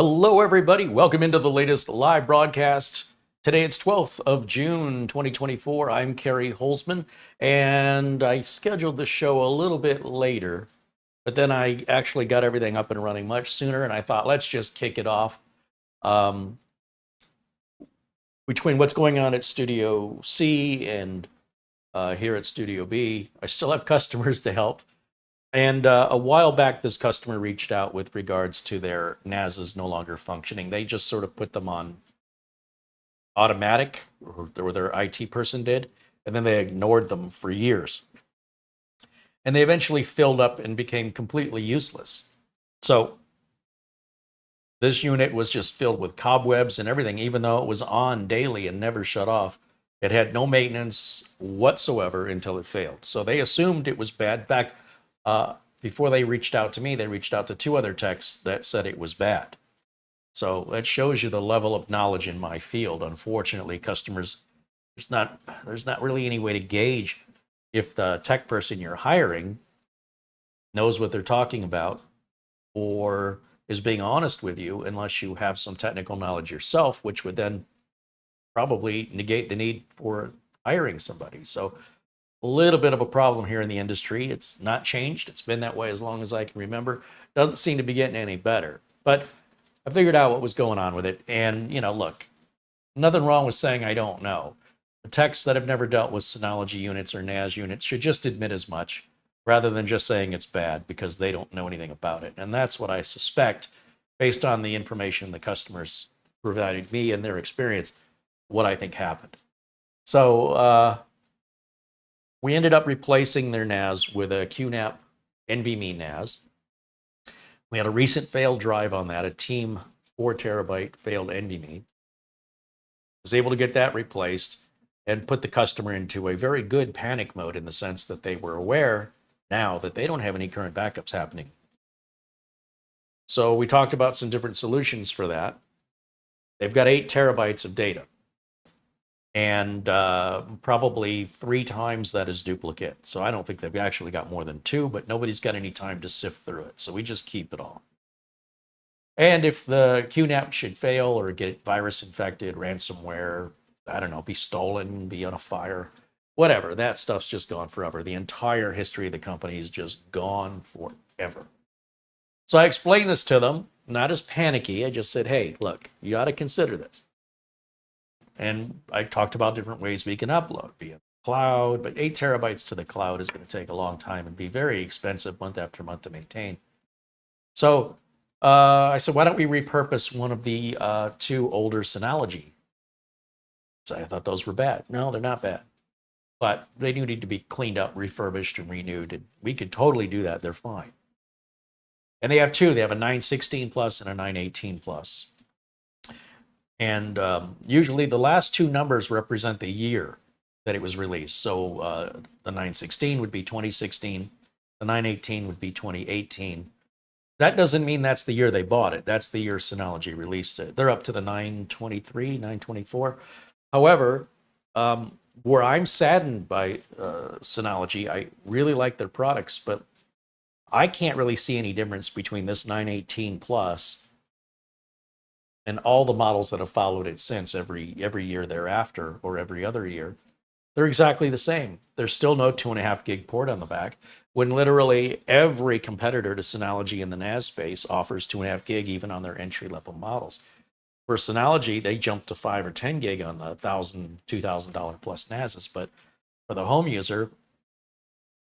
Hello, everybody. Welcome into the latest live broadcast. Today it's 12th of June, 2024. I'm CareyHolzman, and I scheduled the show a little bit later, but then I actually got everything up and running much sooner, and I thought, let's just kick it off. Between what's going on at Studio C and here at Studio B, I still have customers to help. And a while back, this customer reached out with regards to their NASs no longer functioning. They just sort of put them on automatic, or their IT person did, and then they ignored them for years. And they eventually filled up and became completely useless. So this unit was just filled with cobwebs and everything, even though it was on daily and never shut off. It had no maintenance whatsoever until it failed. So they assumed it was bad. In fact, before they reached out to me, they reached out to two other techs that said it was bad. So that shows you the level of knowledge in my field. Unfortunately, customers, there's not really any way to gauge if the tech person you're hiring knows what they're talking about or is being honest with you, unless you have some technical knowledge yourself, which would then probably negate the need for hiring somebody. So a little bit of a problem here in the industry. It's not changed. It's been that way as long as I can remember. Doesn't seem to be getting any better. But I figured out what was going on with it. And, look, nothing wrong with saying I don't know. The techs that have never dealt with Synology units or NAS units should just admit as much rather than just saying it's bad because they don't know anything about it. And that's what I suspect, based on the information the customers provided me and their experience, what I think happened. So, we ended up replacing their NAS with a QNAP NVMe NAS. We had a recent failed drive on that, a Team 4 terabyte failed NVMe. Was able to get that replaced and put the customer into a very good panic mode, in the sense that they were aware now that they don't have any current backups happening. So we talked about some different solutions for that. They've got 8 terabytes of data, and probably 3 times that is duplicate. So I don't think they've actually got more than 2, but nobody's got any time to sift through it. So we just keep it all. And if the QNAP should fail or get virus infected, ransomware, I don't know, be stolen, be on a fire, whatever, that stuff's just gone forever. The entire history of the company is just gone forever. So I explained this to them, not as panicky. I just said, hey, look, you got to consider this. And I talked about different ways we can upload via cloud, but 8 terabytes to the cloud is going to take a long time and be very expensive month after month to maintain. So I said, why don't we repurpose one of the 2 older Synology? So I thought those were bad. No, they're not bad. But they do need to be cleaned up, refurbished, and renewed. And we could totally do that. They're fine. And they have 2. They have a 916 plus and a 918 plus. And usually the last 2 numbers represent the year that it was released. So the 916 would be 2016. The 918 would be 2018. That doesn't mean that's the year they bought it. That's the year Synology released it. They're up to the 923, 924. However, where I'm saddened by Synology, I really like their products, but I can't really see any difference between this 918 plus and all the models that have followed it since, every year thereafter, or every other year. They're exactly the same. There's still no 2.5 gig port on the back, when literally every competitor to Synology in the NAS space offers 2.5 gig even on their entry-level models. For Synology, they jumped to 5 or 10 gig on the $1,000, $2,000 plus NASs, but for the home user,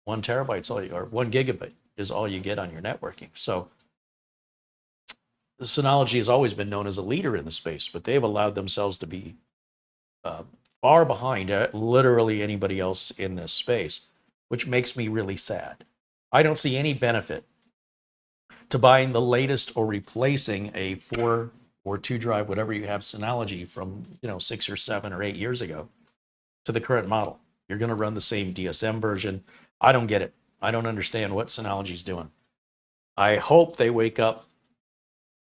1 terabyte or 1 gigabit is all you get on your networking. So Synology has always been known as a leader in the space, but they've allowed themselves to be far behind literally anybody else in this space, which makes me really sad. I don't see any benefit to buying the latest or replacing a 4 or 2 drive, whatever you have, Synology from 6 or 7 or 8 years ago to the current model. You're going to run the same DSM version. I don't get it. I don't understand what Synology's doing. I hope they wake up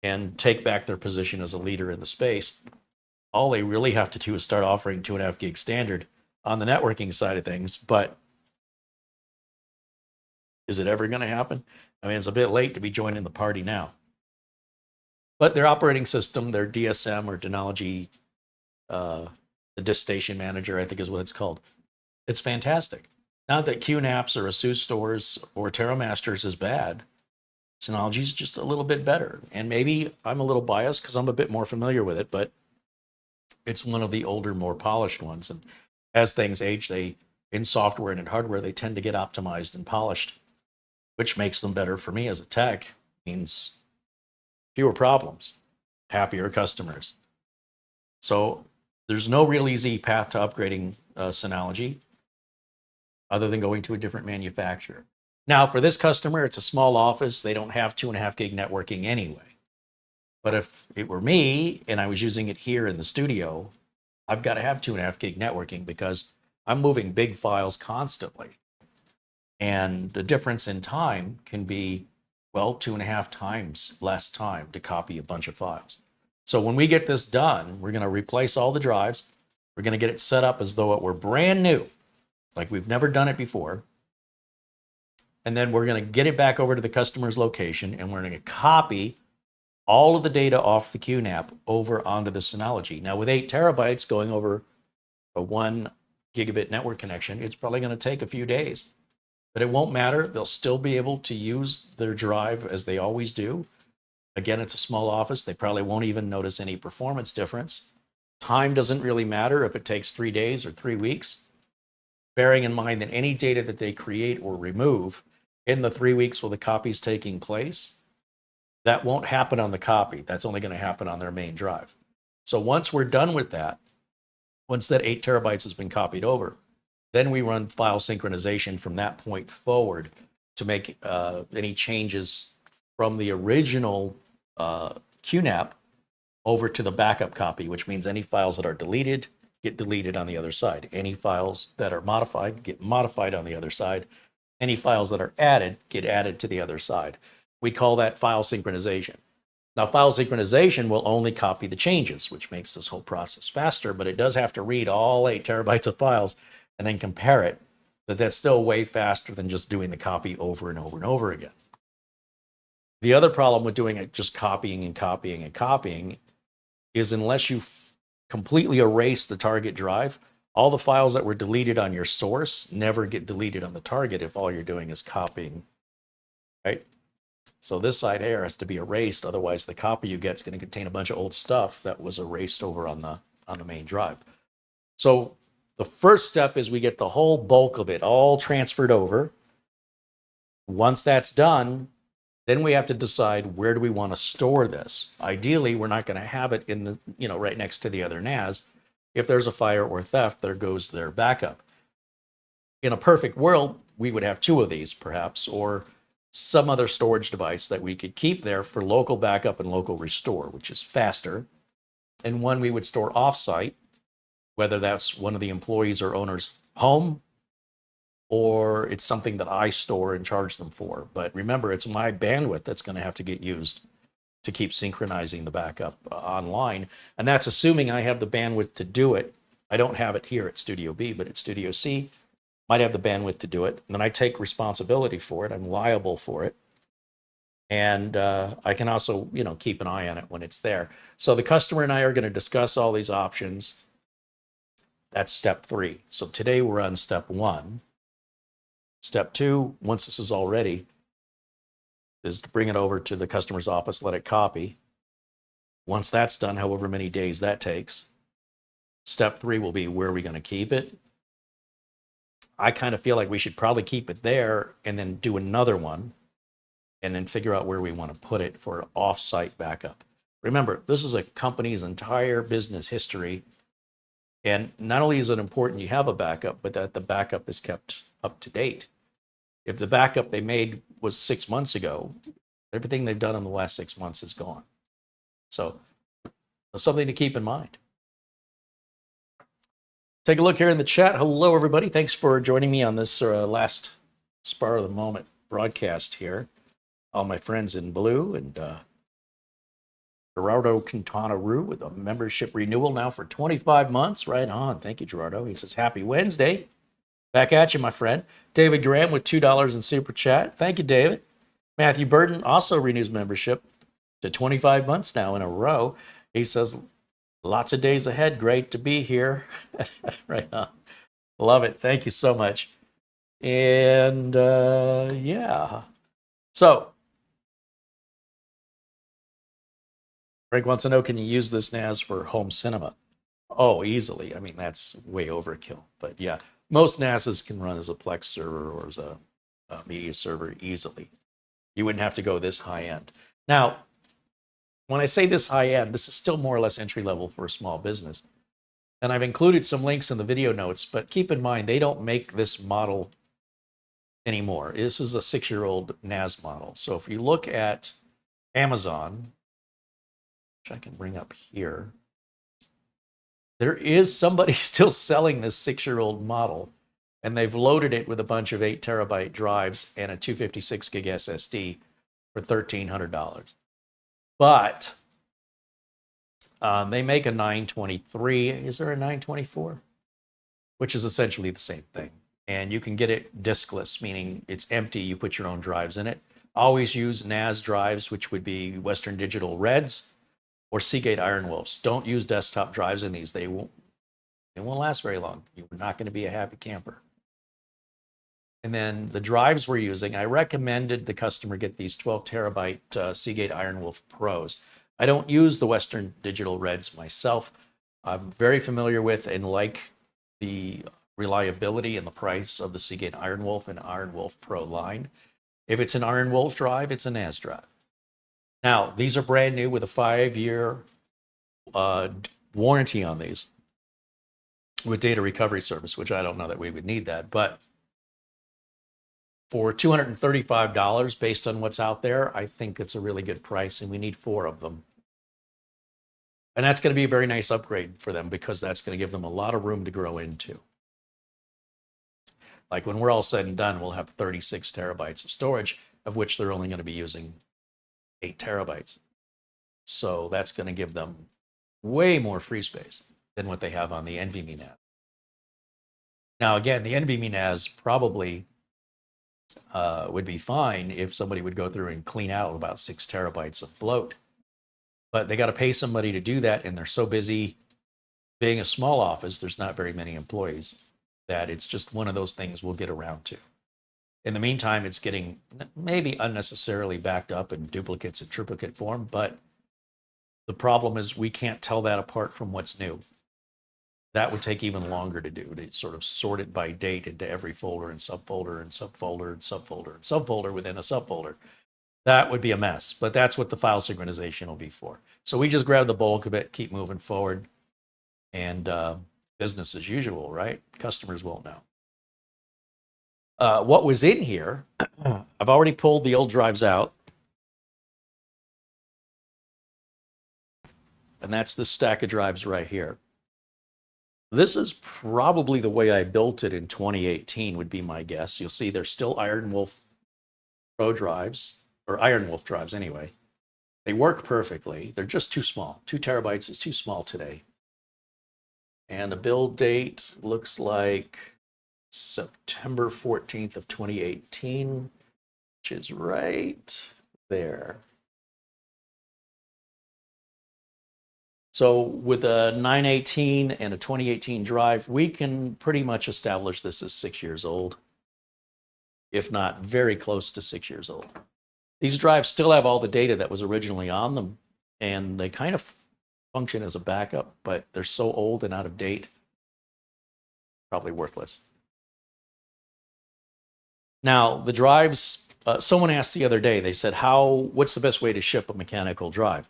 and take back their position as a leader in the space. All they really have to do is start offering 2.5 gig standard on the networking side of things. But is it ever going to happen? I mean, it's a bit late to be joining the party now. But their operating system, their DSM or Synology, the DiskStation Manager, I think is what it's called. It's fantastic. Not that QNAPs or ASUS stores or TerraMasters is bad. Synology's just a little bit better. And maybe I'm a little biased because I'm a bit more familiar with it, but it's one of the older, more polished ones. And as things age, in software and in hardware, they tend to get optimized and polished, which makes them better for me as a tech. Means fewer problems, happier customers. So there's no real easy path to upgrading Synology other than going to a different manufacturer. Now, for this customer, it's a small office. They don't have 2.5 gig networking anyway. But if it were me and I was using it here in the studio, I've got to have 2.5 gig networking because I'm moving big files constantly. And the difference in time can be, well, 2.5 times less time to copy a bunch of files. So when we get this done, we're going to replace all the drives. We're going to get it set up as though it were brand new, like we've never done it before. And then we're going to get it back over to the customer's location, and we're going to copy all of the data off the QNAP over onto the Synology. Now, with 8 terabytes going over a 1 gigabit network connection, it's probably going to take a few days. But it won't matter. They'll still be able to use their drive as they always do. Again, it's a small office. They probably won't even notice any performance difference. Time doesn't really matter if it takes 3 days or 3 weeks, bearing in mind that any data that they create or remove in the 3 weeks while the copy's taking place, that won't happen on the copy. That's only going to happen on their main drive. So once we're done with that, once that 8 terabytes has been copied over, then we run file synchronization from that point forward to make any changes from the original QNAP over to the backup copy, which means any files that are deleted get deleted on the other side. Any files that are modified get modified on the other side. Any files that are added get added to the other side. We call that file synchronization. Now, file synchronization will only copy the changes, which makes this whole process faster, but it does have to read all 8 terabytes of files and then compare it. But that's still way faster than just doing the copy over and over and over again. The other problem with doing it just copying and copying and copying is unless you completely erase the target drive, all the files that were deleted on your source never get deleted on the target if all you're doing is copying, right? So this side here has to be erased. Otherwise, the copy you get is going to contain a bunch of old stuff that was erased over on the main drive. So the first step is we get the whole bulk of it all transferred over. Once that's done, then we have to decide where do we want to store this. Ideally, we're not going to have it in the, right next to the other NAS. If there's a fire or theft, there goes their backup. In a perfect world, we would have 2 of these perhaps, or some other storage device that we could keep there for local backup and local restore, which is faster. And one we would store offsite, whether that's one of the employees or owners' home, or it's something that I store and charge them for. But remember, it's my bandwidth that's going to have to get used to keep synchronizing the backup online. And that's assuming I have the bandwidth to do it. I don't have it here at Studio B, but at Studio C, might have the bandwidth to do it. And then I take responsibility for it. I'm liable for it. And I can also, keep an eye on it when it's there. So the customer and I are going to discuss all these options. That's step 3. So today we're on step 1. Step 2, once this is all ready, is to bring it over to the customer's office, let it copy. Once that's done, however many days that takes, step 3 will be where are we going to keep it? I kind of feel like we should probably keep it there and then do another one and then figure out where we want to put it for off-site backup. Remember, this is a company's entire business history. And not only is it important you have a backup, but that the backup is kept up to date. If the backup they made was 6 months ago, everything they've done in the last 6 months is gone. So that's something to keep in mind. Take a look here in the chat. Hello, everybody. Thanks for joining me on this last spur of the moment broadcast here. All my friends in blue and Gerardo Quintana Rue with a membership renewal now for 25 months. Right on. Thank you, Gerardo. He says, happy Wednesday. Back at you, my friend. David Graham with $2 in Super Chat. Thank you, David. Matthew Burton also renews membership to 25 months now in a row. He says, lots of days ahead. Great to be here. Right on. Love it. Thank you so much. And yeah. So Greg wants to know, can you use this NAS for home cinema? Oh, easily. I mean, that's way overkill. But yeah, most NASs can run as a Plex server or as a media server easily. You wouldn't have to go this high end. Now, when I say this high end, this is still more or less entry level for a small business. And I've included some links in the video notes, but keep in mind, they don't make this model anymore. This is a 6-year-old NAS model. So if you look at Amazon, which I can bring up here, there is somebody still selling this 6-year-old model, and they've loaded it with a bunch of 8 terabyte drives and a 256 gig SSD for $1,300. But they make a 923. Is there a 924? Which is essentially the same thing. And you can get it diskless, meaning it's empty. You put your own drives in it. Always use NAS drives, which would be Western Digital Reds or Seagate IronWolves. Don't use desktop drives in these. They won't last very long. You're not going to be a happy camper. And then the drives we're using, I recommended the customer get these 12 terabyte Seagate IronWolf Pros. I don't use the Western Digital Reds myself. I'm very familiar with and like the reliability and the price of the Seagate IronWolf and IronWolf Pro line. If it's an IronWolf drive, it's a NAS drive. Now, these are brand new with a 5-year warranty on these with data recovery service, which I don't know that we would need that, but for $235 based on what's out there, I think it's a really good price, and we need 4 of them. And that's going to be a very nice upgrade for them because that's going to give them a lot of room to grow into. Like when we're all said and done, we'll have 36 terabytes of storage, of which they're only going to be using 8 terabytes. So that's going to give them way more free space than what they have on the NVMe NAS. Now, again, the NVMe NAS probably would be fine if somebody would go through and clean out about 6 terabytes of bloat. But they got to pay somebody to do that, and they're so busy being a small office, there's not very many employees, that it's just one of those things we'll get around to. In the meantime, it's getting maybe unnecessarily backed up in duplicates and triplicate form, but the problem is we can't tell that apart from what's new. That would take even longer to do, to sort of sort it by date into every folder and subfolder and subfolder and subfolder and subfolder within a subfolder. That would be a mess, but that's what the file synchronization will be for. So we just grab the bulk of it, keep moving forward, and business as usual, right? Customers won't know. What was in here, I've already pulled the old drives out. And that's this stack of drives right here. This is probably the way I built it in 2018 would be my guess. You'll see there's still IronWolf Pro drives, or IronWolf drives anyway. They work perfectly. They're just too small. 2 terabytes is too small today. And the build date looks like September 14th of 2018, which is right there. So with a 918 and a 2018 drive, we can pretty much establish this as 6 years old, if not very close to 6 years old. These drives still have all the data that was originally on them, and they kind of function as a backup, but they're so old and out of date, probably worthless. Now, the drives, someone asked the other day, they said, what's the best way to ship a mechanical drive?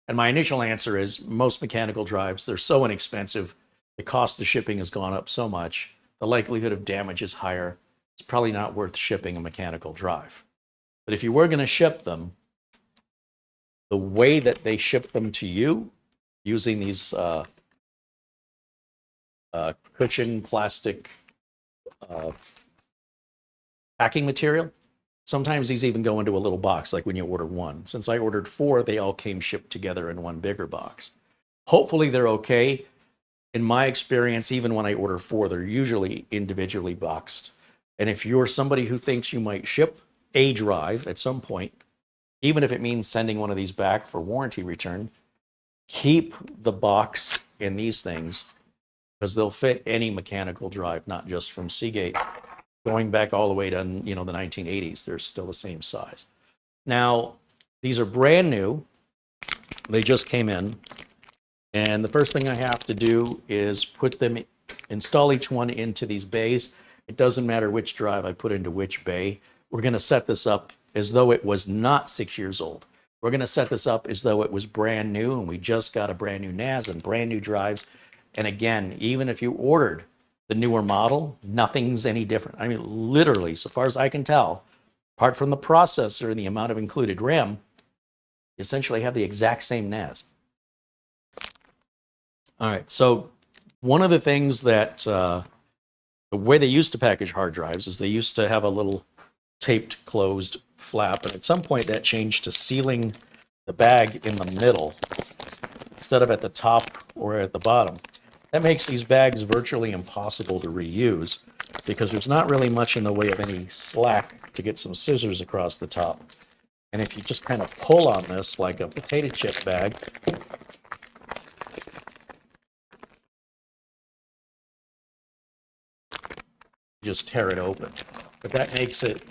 And my initial answer is most mechanical drives, they're so inexpensive. The cost of shipping has gone up so much. The likelihood of damage is higher. It's probably not worth shipping a mechanical drive. But if you were going to ship them, the way that they ship them to you, using these cushion plastic packing material, sometimes these even go into a little box, like when you order one. Since I ordered 4, they all came shipped together in one bigger box. Hopefully they're okay. In my experience, even when I order 4, they're usually individually boxed. And if you're somebody who thinks you might ship a drive at some point, even if it means sending one of these back for warranty return, keep the box in these things because they'll fit any mechanical drive, not just from Seagate. Going back all the way to, the 1980s, they're still the same size. Now, these are brand new. They just came in. And the first thing I have to do is install each one into these bays. It doesn't matter which drive I put into which bay. We're going to set this up as though it was not 6 years old. We're going to set this up as though it was brand new and we just got a brand new NAS and brand new drives. And again, even if you ordered the newer model, nothing's any different. I mean, literally, so far as I can tell, apart from the processor and the amount of included RAM, you essentially have the exact same NAS. All right, so one of the things that the way they used to package hard drives is they used to have a little taped closed flap, and at some point that changed to sealing the bag in the middle instead of at the top or at the bottom. That makes these bags virtually impossible to reuse because there's not really much in the way of any slack to get some scissors across the top. And if you just kind of pull on this like a potato chip bag, just tear it open. But that makes it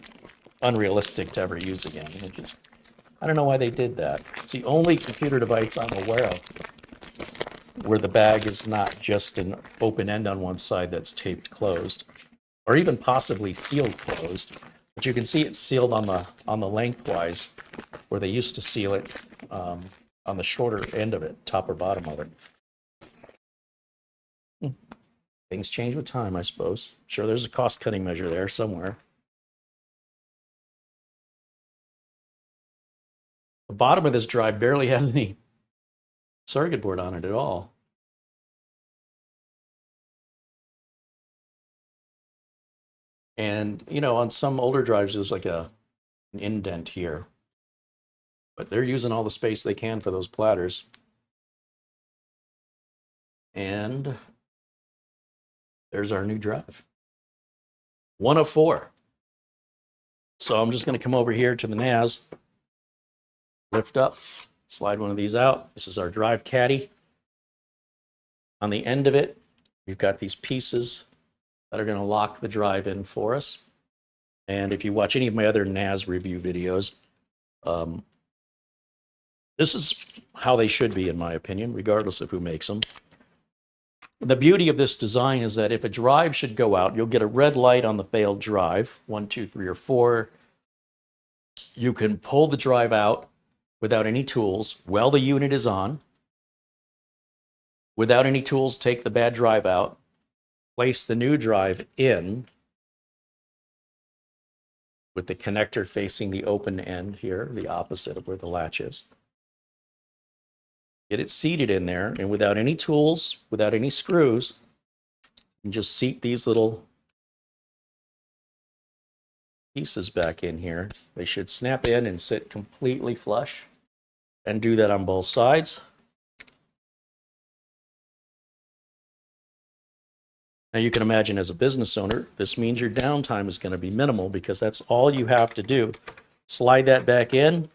unrealistic to ever use again. I don't know why they did that. It's the only computer device I'm aware of where the bag is not just an open end on one side that's taped closed, or even possibly sealed closed. But you can see it's sealed on the lengthwise, where they used to seal it on the shorter end of it, top or bottom of it. Things change with time, I suppose. Sure, there's a cost-cutting measure there somewhere. The bottom of this drive barely has any circuit board on it at all. And, on some older drives, there's like an indent here. But they're using all the space they can for those platters. And there's our new drive. 1 of 4. So I'm just going to come over here to the NAS, lift up, slide one of these out. This is our drive caddy. On the end of it, we've got these pieces that are going to lock the drive in for us. And if you watch any of my other NAS review videos, this is how they should be, in my opinion, regardless of who makes them. The beauty of this design is that if a drive should go out, you'll get a red light on the failed drive, 1, 2, 3, or 4. You can pull the drive out without any tools while the unit is on. Without any tools, take the bad drive out, place the new drive in with the connector facing the open end here, the opposite of where the latch is. Get it seated in there, and without any tools, without any screws, you just seat these little pieces back in here. They should snap in and sit completely flush, and do that on both sides. Now you can imagine, as a business owner, this means your downtime is going to be minimal because that's all you have to do. Slide that back in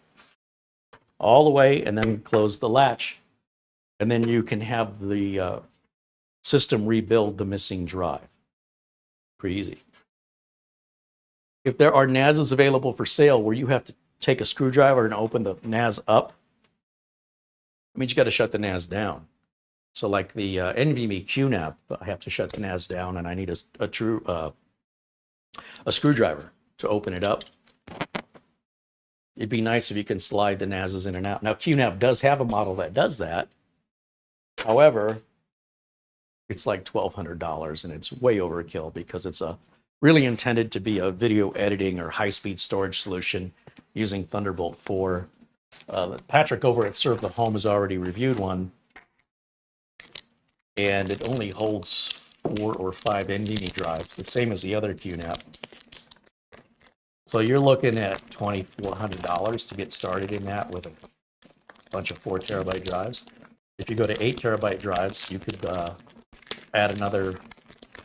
all the way and then close the latch. And then you can have the system rebuild the missing drive. Pretty easy. If there are NASs available for sale where you have to take a screwdriver and open the NAS up, it means you got to shut the NAS down. So like the NVMe QNAP, I have to shut the NAS down and I need a screwdriver to open it up. It'd be nice if you can slide the NASs in and out. Now QNAP does have a model that does that. However, it's like $1,200 and it's way overkill because it's really intended to be a video editing or high-speed storage solution using Thunderbolt 4. Patrick over at Serve the Home has already reviewed one, and it only holds 4 or 5 NVMe drives, the same as the other QNAP. So you're looking at $2,400 to get started in that with a bunch of 4 terabyte drives. If you go to 8 terabyte drives, you could add another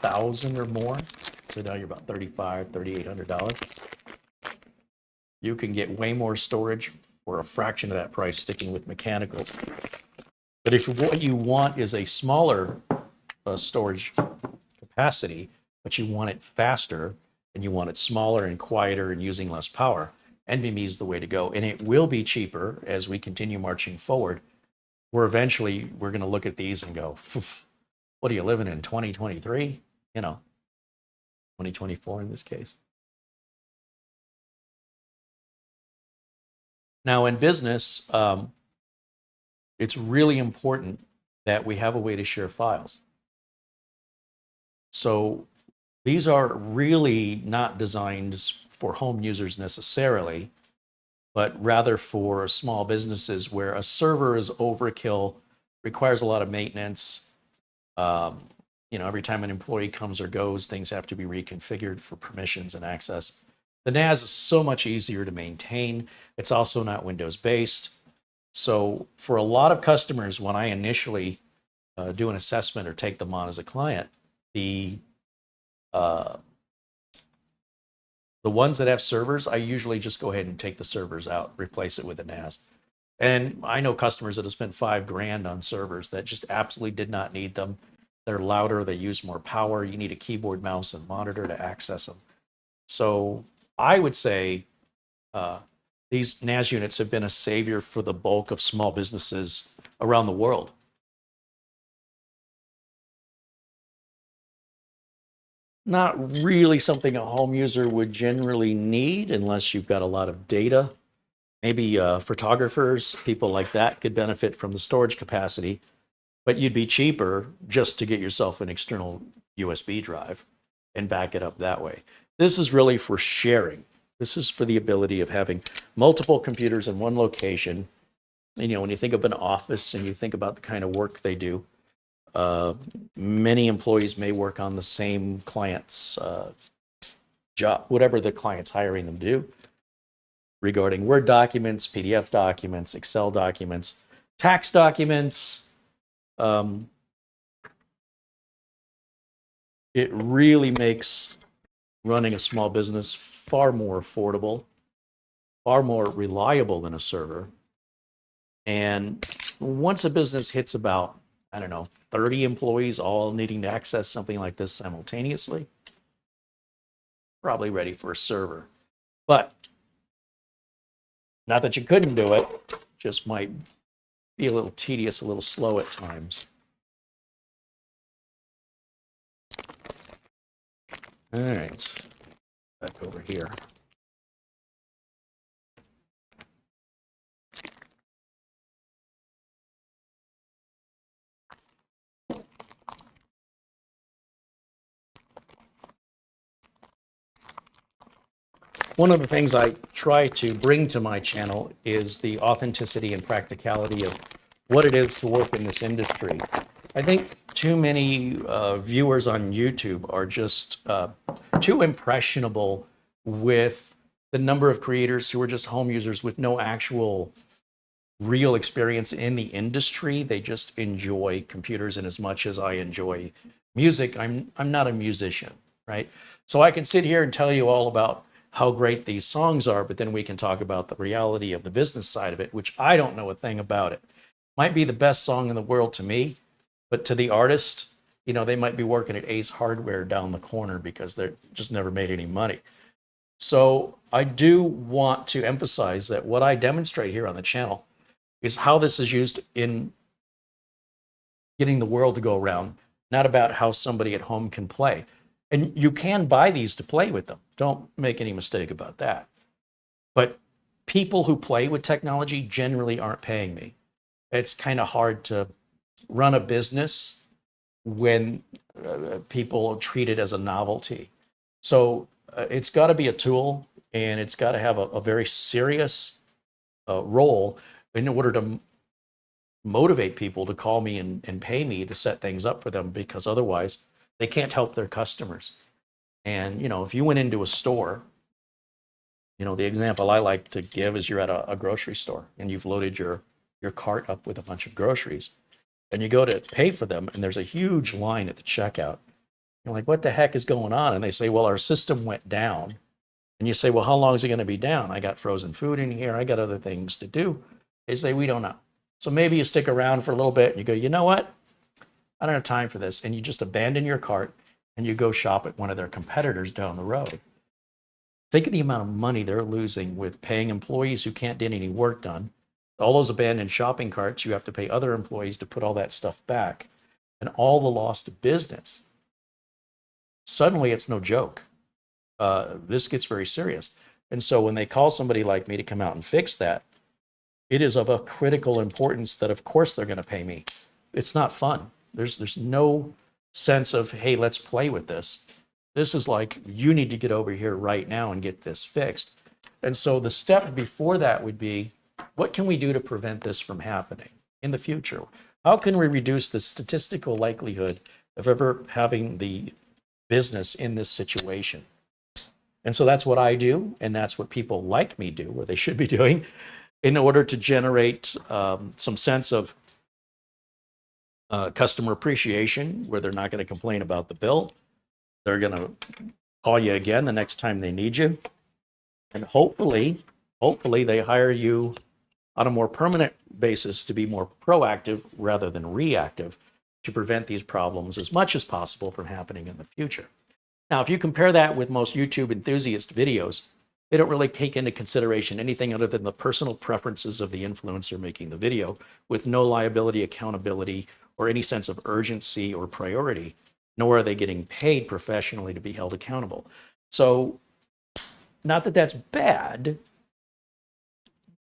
1,000 or more. So now you're about $3,500, $3,800. You can get way more storage or a fraction of that price sticking with mechanicals. But if what you want is a smaller storage capacity, but you want it faster and you want it smaller and quieter and using less power, NVMe is the way to go. And it will be cheaper as we continue marching forward. We're going to look at these and go, what are you living in 2023? 2024 in this case. Now in business, it's really important that we have a way to share files. So these are really not designed for home users necessarily, but rather for small businesses where a server is overkill, requires a lot of maintenance. Every time an employee comes or goes, things have to be reconfigured for permissions and access. The NAS is so much easier to maintain. It's also not Windows-based. So for a lot of customers, when I initially do an assessment or take them on as a client, the ones that have servers, I usually just go ahead and take the servers out, replace it with a NAS. And I know customers that have spent $5,000 on servers that just absolutely did not need them. They're louder, they use more power. You need a keyboard, mouse, and monitor to access them. So I would say these NAS units have been a savior for the bulk of small businesses around the world. Not really something a home user would generally need unless you've got a lot of data. Maybe photographers, people like that could benefit from the storage capacity, but you'd be cheaper just to get yourself an external USB drive and back it up that way. This is really for sharing. This is for the ability of having multiple computers in one location. When you think of an office and you think about the kind of work they do, many employees may work on the same client's job, whatever the client's hiring them to do, regarding Word documents, PDF documents, Excel documents, tax documents. It really makes running a small business far more affordable, far more reliable than a server. And once a business hits about, 30 employees all needing to access something like this simultaneously, probably ready for a server. But not that you couldn't do it, just might be a little tedious, a little slow at times. All right, back over here. One of the things I try to bring to my channel is the authenticity and practicality of what it is to work in this industry. I think too many viewers on YouTube are just too impressionable with the number of creators who are just home users with no actual real experience in the industry. They just enjoy computers, and as much as I enjoy music, I'm not a musician, right? So I can sit here and tell you all about how great these songs are, but then we can talk about the reality of the business side of it, which I don't know a thing about it. Might be the best song in the world to me, but to the artist, they might be working at Ace Hardware down the corner because they're just never made any money. So I do want to emphasize that what I demonstrate here on the channel is how this is used in getting the world to go around, not about how somebody at home can play. And you can buy these to play with them. Don't make any mistake about that. But people who play with technology generally aren't paying me. It's kind of hard to run a business when people treat it as a novelty. So it's got to be a tool, and it's got to have a very serious role in order to motivate people to call me and pay me to set things up for them, because otherwise they can't help their customers. And, if you went into a store, the example I like to give is you're at a grocery store and you've loaded your cart up with a bunch of groceries, and you go to pay for them, and there's a huge line at the checkout. You're like, what the heck is going on? And they say, well, our system went down And you say, well, how long is it going to be down? I got frozen food in here. I got other things to do. They say, we don't know. So maybe you stick around for a little bit and you go, you know what? I don't have time for this. And you just abandon your cart and you go shop at one of their competitors down the road. Think of the amount of money they're losing with paying employees who can't get any work done. All those abandoned shopping carts, you have to pay other employees to put all that stuff back, and all the lost business. Suddenly, it's no joke. This gets very serious. And so when they call somebody like me to come out and fix that, it is of a critical importance that, of course, they're going to pay me. It's not fun. There's no sense of, hey, let's play with this. This is like, you need to get over here right now and get this fixed. And so the step before that would be, what can we do to prevent this from happening in the future? How can we reduce the statistical likelihood of ever having the business in this situation? And so that's what I do, and that's what people like me do, or they should be doing, in order to generate some sense of customer appreciation, where they're not going to complain about the bill. They're going to call you again the next time they need you. And hopefully they hire you on a more permanent basis to be more proactive rather than reactive, to prevent these problems as much as possible from happening in the future. Now, if you compare that with most YouTube enthusiast videos, they don't really take into consideration anything other than the personal preferences of the influencer making the video, with no liability, accountability, or any sense of urgency or priority, nor are they getting paid professionally to be held accountable. So, not that that's bad,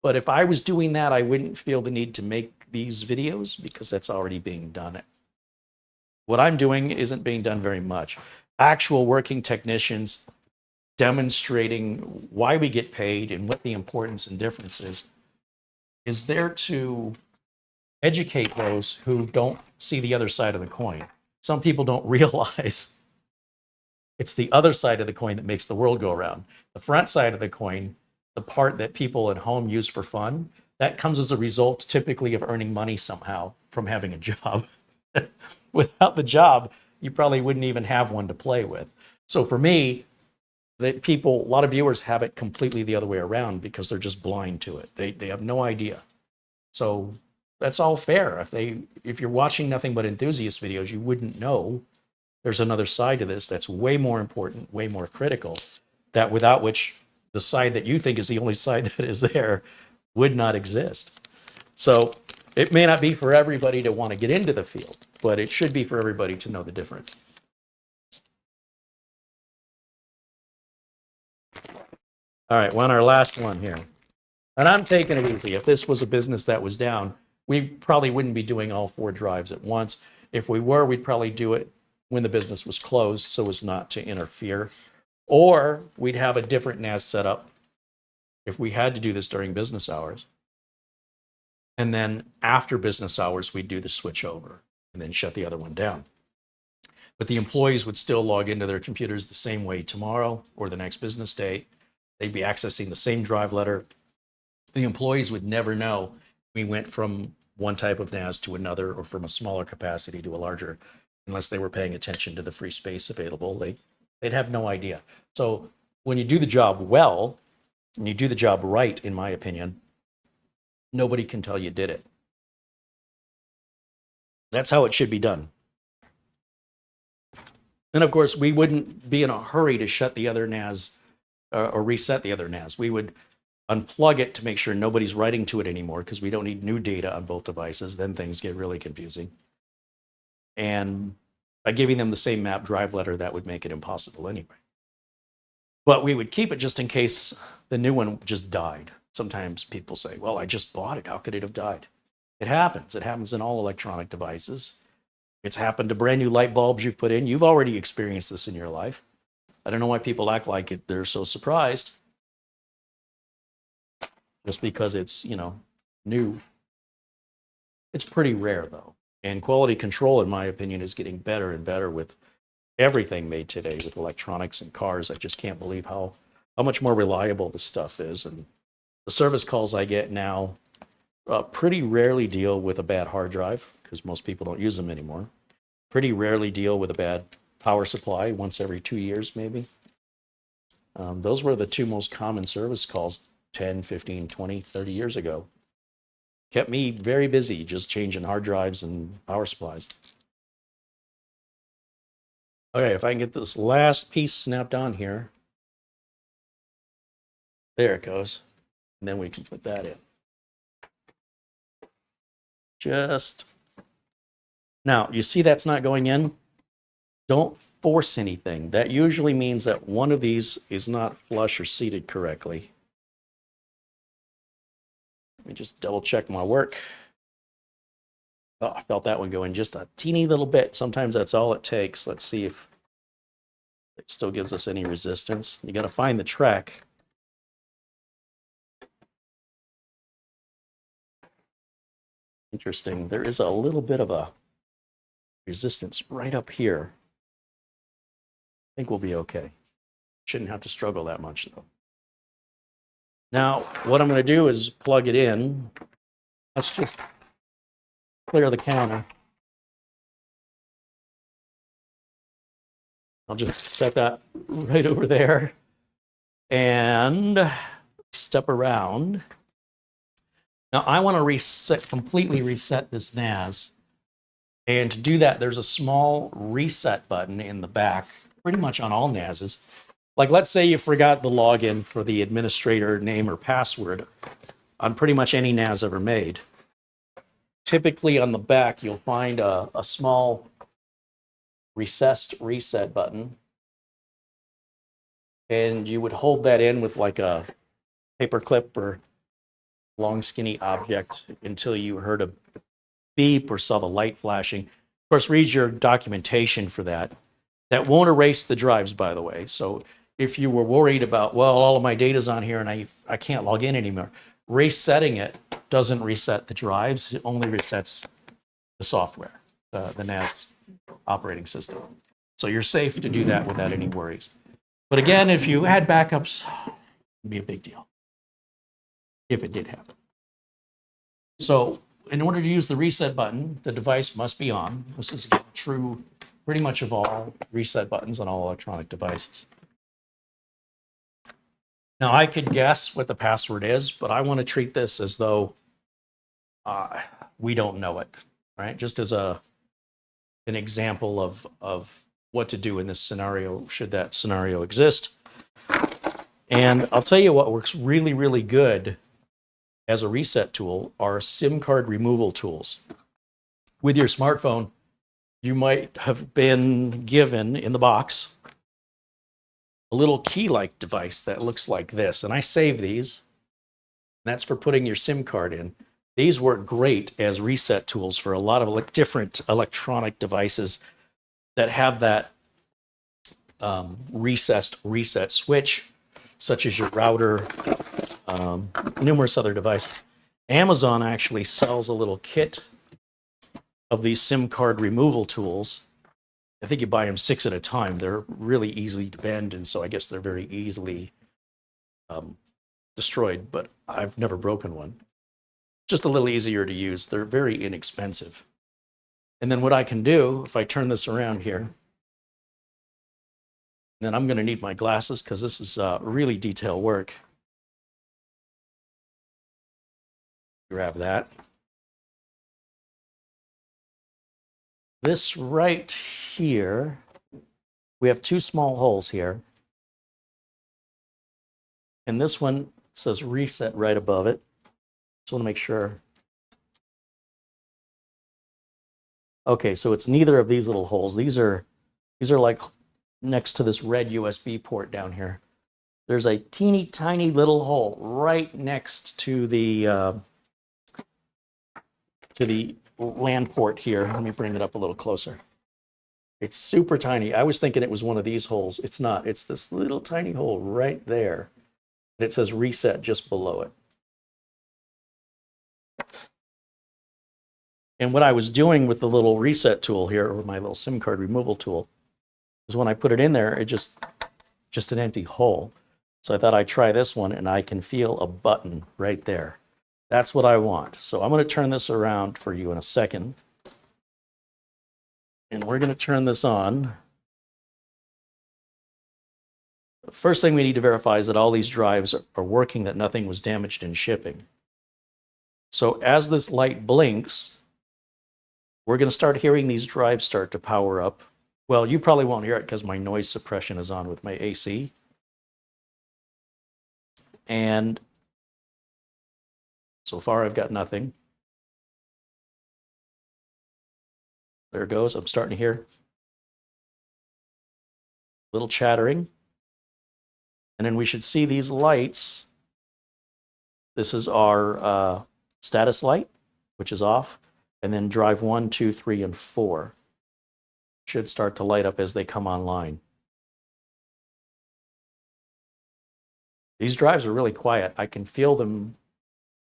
but if I was doing that, I wouldn't feel the need to make these videos, because that's already being done. What I'm doing isn't being done very much. Actual working technicians demonstrating why we get paid and what the importance and difference is there to educate those who don't see the other side of the coin. Some people don't realize it's the other side of the coin that makes the world go around. The front side of the coin, the part that people at home use for fun, that comes as a result typically of earning money somehow from having a job. Without the job, you probably wouldn't even have one to play with. So for me, that people, a lot of viewers have it completely the other way around, because they're just blind to it. They have no idea. So that's all fair. If you're watching nothing but enthusiast videos, you wouldn't know there's another side to this that's way more important, way more critical, that without which the side that you think is the only side that is there would not exist. So it may not be for everybody to want to get into the field, but it should be for everybody to know the difference. All right, well, our last one here. And I'm taking it easy. If this was a business that was down, we probably wouldn't be doing all 4 drives at once. If we were, we'd probably do it when the business was closed so as not to interfere. Or we'd have a different NAS setup if we had to do this during business hours. And then after business hours, we'd do the switch over and then shut the other one down. But the employees would still log into their computers the same way tomorrow or the next business day. They'd be accessing the same drive letter. The employees would never know we went from one type of NAS to another, or from a smaller capacity to a larger, unless they were paying attention to the free space available. They'd have no idea. So when you do the job well, and you do the job right, in my opinion, nobody can tell you did it. That's how it should be done. And of course, we wouldn't be in a hurry to shut the other NAS or reset the other NAS. We would unplug it to make sure nobody's writing to it anymore, because we don't need new data on both devices. Then things get really confusing. And by giving them the same map drive letter, that would make it impossible anyway. But we would keep it just in case the new one just died. Sometimes people say, well, I just bought it. How could it have died? It happens. It happens in all electronic devices. It's happened to brand new light bulbs you've put in. You've already experienced this in your life. I don't know why people act like it. They're so surprised. Just because it's, new. It's pretty rare, though. And quality control, in my opinion, is getting better and better with everything made today with electronics and cars. I just can't believe how much more reliable this stuff is. And the service calls I get now pretty rarely deal with a bad hard drive, because most people don't use them anymore. Pretty rarely deal with a bad power supply, once every 2 years maybe. Those were the two most common service calls 10, 15, 20, 30 years ago. Kept me very busy just changing hard drives and power supplies. Okay, if I can get this last piece snapped on here. There it goes. And then we can put that in. Just now, you see that's not going in? Don't force anything. That usually means that one of these is not flush or seated correctly. Let me just double check my work. Oh, I felt that one go in just a teeny little bit. Sometimes that's all it takes. Let's see if it still gives us any resistance. You got to find the track. Interesting. There is a little bit of a resistance right up here. I think we'll be okay. Shouldn't have to struggle that much though. Now, what I'm going to do is plug it in. Let's just clear the counter. I'll just set that right over there and step around. Now, I want to completely reset this NAS. And to do that, there's a small reset button in the back, pretty much on all NASs. Like, let's say you forgot the login for the administrator name or password on pretty much any NAS ever made. Typically on the back, you'll find a small recessed reset button. And you would hold that in with like a paper clip or long skinny object until you heard a beep or saw the light flashing. Of course, read your documentation for that. That won't erase the drives, by the way. So if you were worried about, well, all of my data's on here and I can't log in anymore, resetting it doesn't reset the drives. It only resets the software, the NAS operating system. So you're safe to do that without any worries. But again, if you had backups, it'd be a big deal if it did happen. So in order to use the reset button, the device must be on. This is true pretty much of all reset buttons on all electronic devices. Now, I could guess what the password is, but I want to treat this as though we don't know it, right? Just as an example of what to do in this scenario, should that scenario exist. And I'll tell you what works really, really good as a reset tool are SIM card removal tools. With your smartphone, you might have been given in the box a little key-like device that looks like this. And I save these. And that's for putting your SIM card in. These work great as reset tools for a lot of different electronic devices that have that recessed reset switch, such as your router, numerous other devices. Amazon actually sells a little kit of these SIM card removal tools. I think you buy them 6 at a time. They're really easy to bend, and so I guess they're very easily destroyed, but I've never broken one. Just a little easier to use. They're very inexpensive. And then what I can do, if I turn this around here, then I'm going to need my glasses because this is really detailed work. Grab that. This right here, we have 2 small holes here. And this one says reset right above it. Just want to make sure. Okay, so it's neither of these little holes. These are like next to this red USB port down here. There's a teeny tiny little hole right next to the LAN port here. Let me bring it up a little closer. It's super tiny. I was thinking it was one of these holes. It's not. It's this little tiny hole right there. And it says reset just below it. And what I was doing with the little reset tool here, or my little SIM card removal tool, is when I put it in there, it just an empty hole. So I thought I'd try this one, and I can feel a button right there. That's what I want. So I'm going to turn this around for you in a second. And we're going to turn this on. First thing we need to verify is that all these drives are working, that nothing was damaged in shipping. So as this light blinks, we're going to start hearing these drives start to power up. Well, you probably won't hear it because my noise suppression is on with my AC. And so far I've got nothing. There it goes. I'm starting to hear a little chattering. And then we should see these lights. This is our status light, which is off. And then drive 1, 2, 3, and 4 should start to light up as they come online. These drives are really quiet. I can feel them.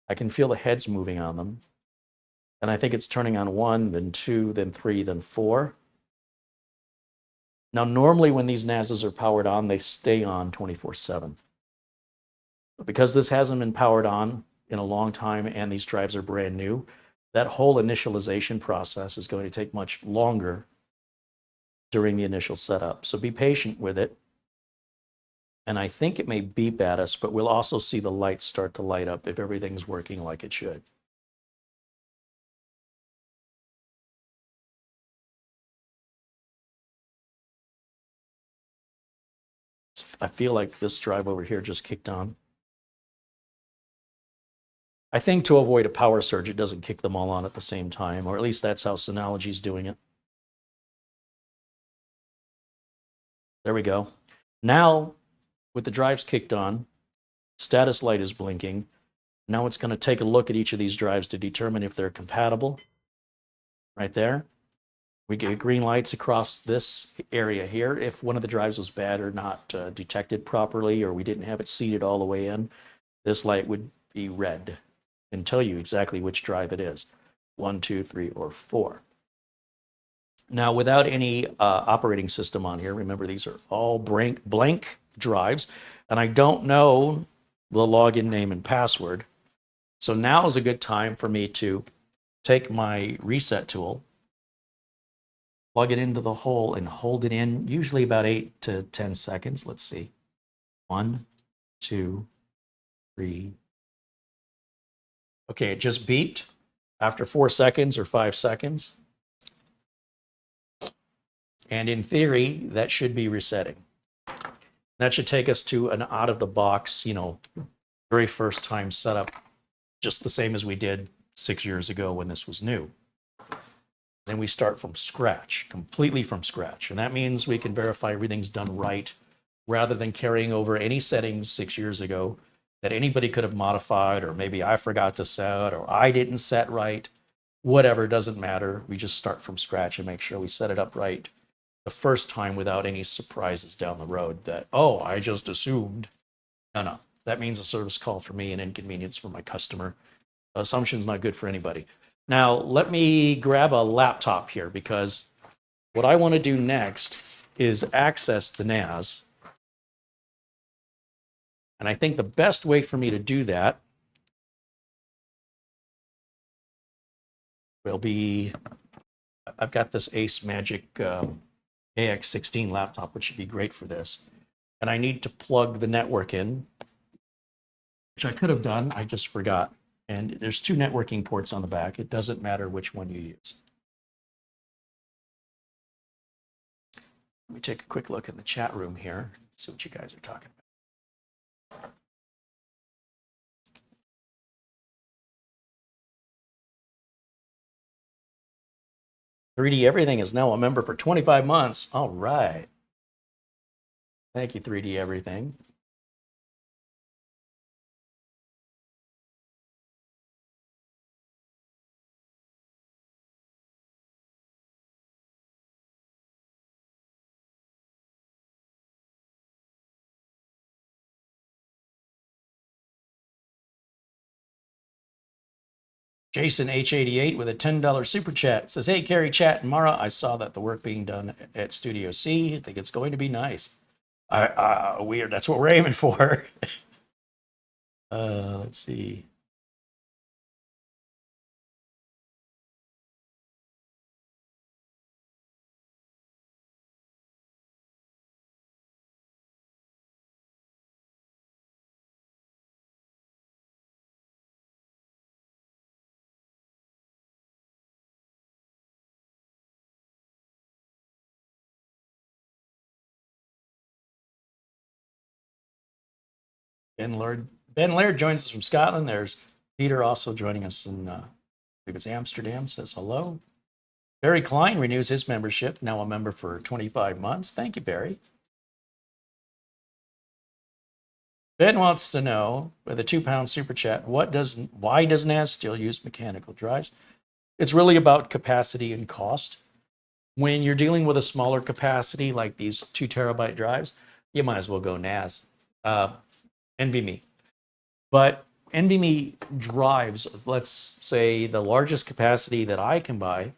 I can feel the heads moving on them. And I think it's turning on 1, then 2, then 3, then 4. Now, normally when these NASs are powered on, they stay on 24/7. But because this hasn't been powered on in a long time and these drives are brand new, that whole initialization process is going to take much longer during the initial setup. So be patient with it. And I think it may beep at us, but we'll also see the lights start to light up if everything's working like it should. I feel like this drive over here just kicked on. I think to avoid a power surge, it doesn't kick them all on at the same time, or at least that's how Synology's doing it. There we go. Now, with the drives kicked on, status light is blinking. Now it's going to take a look at each of these drives to determine if they're compatible. Right there. We get green lights across this area here. If one of the drives was bad or not detected properly, or we didn't have it seated all the way in, this light would be red and tell you exactly which drive it is. 1, 2, 3, or 4. Now, without any operating system on here, remember these are all blank drives, and I don't know the login name and password. So now is a good time for me to take my reset tool, plug it into the hole, and hold it in, usually about 8 to 10 seconds. Let's see. 1, 2, 3. Okay, it just beeped after 4 seconds or 5 seconds. And in theory, that should be resetting. That should take us to an out-of-the-box, very first time setup, just the same as we did 6 years ago when this was new. Then we start from scratch, completely from scratch. And that means we can verify everything's done right rather than carrying over any settings 6 years ago that anybody could have modified, or maybe I forgot to set, or I didn't set right. Whatever, doesn't matter. We just start from scratch and make sure we set it up right the first time without any surprises down the road that, oh, I just assumed. No. That means a service call for me and inconvenience for my customer. Assumption's not good for anybody. Now, let me grab a laptop here, because what I want to do next is access the NAS. And I think the best way for me to do that will be, I've got this Ace Magic AX16 laptop, which should be great for this. And I need to plug the network in, which I could have done, I just forgot. And there's 2 networking ports on the back. It doesn't matter which one you use. Let me take a quick look in the chat room here, see what you guys are talking about. "3D Everything is now a member for 25 months. All right. Thank you, 3D Everything. Jason H88 with a $10 super chat says, "Hey, Carey, Chat, and Mara, I saw that the work being done at Studio C. I think it's going to be nice." That's what we're aiming for. Let's see. Ben Laird joins us from Scotland. There's Peter also joining us in, I believe it's Amsterdam, says hello. Barry Klein renews his membership, now a member for 25 months. Thank you, Barry. Ben wants to know, with a £2 super chat, why does NAS still use mechanical drives? It's really about capacity and cost. When you're dealing with a smaller capacity like these 2 terabyte drives, you might as well go NAS, NVMe. But NVMe drives, let's say the largest capacity that I can buy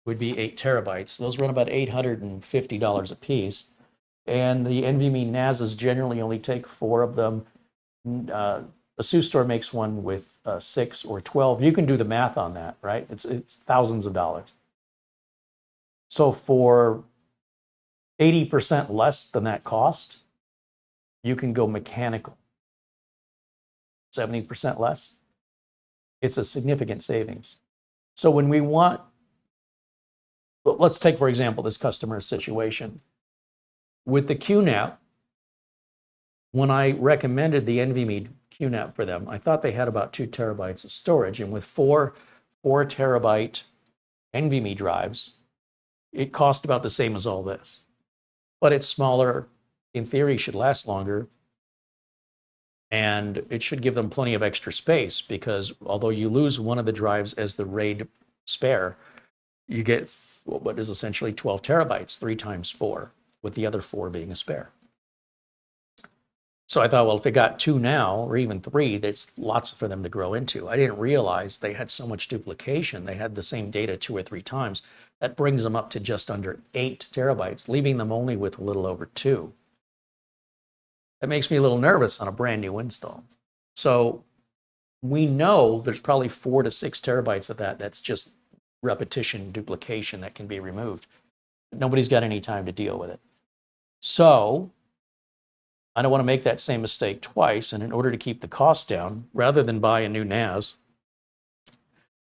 would be 8 terabytes. Those run about $850 a piece. And the NVMe NASs generally only take 4 of them. The SU store makes one with 6 or 12. You can do the math on that, right? It's thousands of dollars. So for 80% less than that cost, you can go mechanical. 70% less. It's a significant savings. So when we want, let's take, for example, this customer situation. With the QNAP, when I recommended the NVMe QNAP for them, I thought they had about 2 terabytes of storage. And with 4 terabyte NVMe drives, it cost about the same as all this. But it's smaller, in theory, should last longer. And it should give them plenty of extra space because although you lose one of the drives as the RAID spare, you get what is essentially 12 terabytes, 3 times 4, with the other 4 being a spare. So I thought, well, if they got 2 now, or even 3, there's lots for them to grow into. I didn't realize they had so much duplication. They had the same data 2 or 3 times. That brings them up to just under 8 terabytes, leaving them only with a little over 2. That makes me a little nervous on a brand new install. So we know there's probably 4 to 6 terabytes of that. That's just repetition, duplication that can be removed. Nobody's got any time to deal with it. So I don't want to make that same mistake twice. And in order to keep the cost down, rather than buy a new NAS,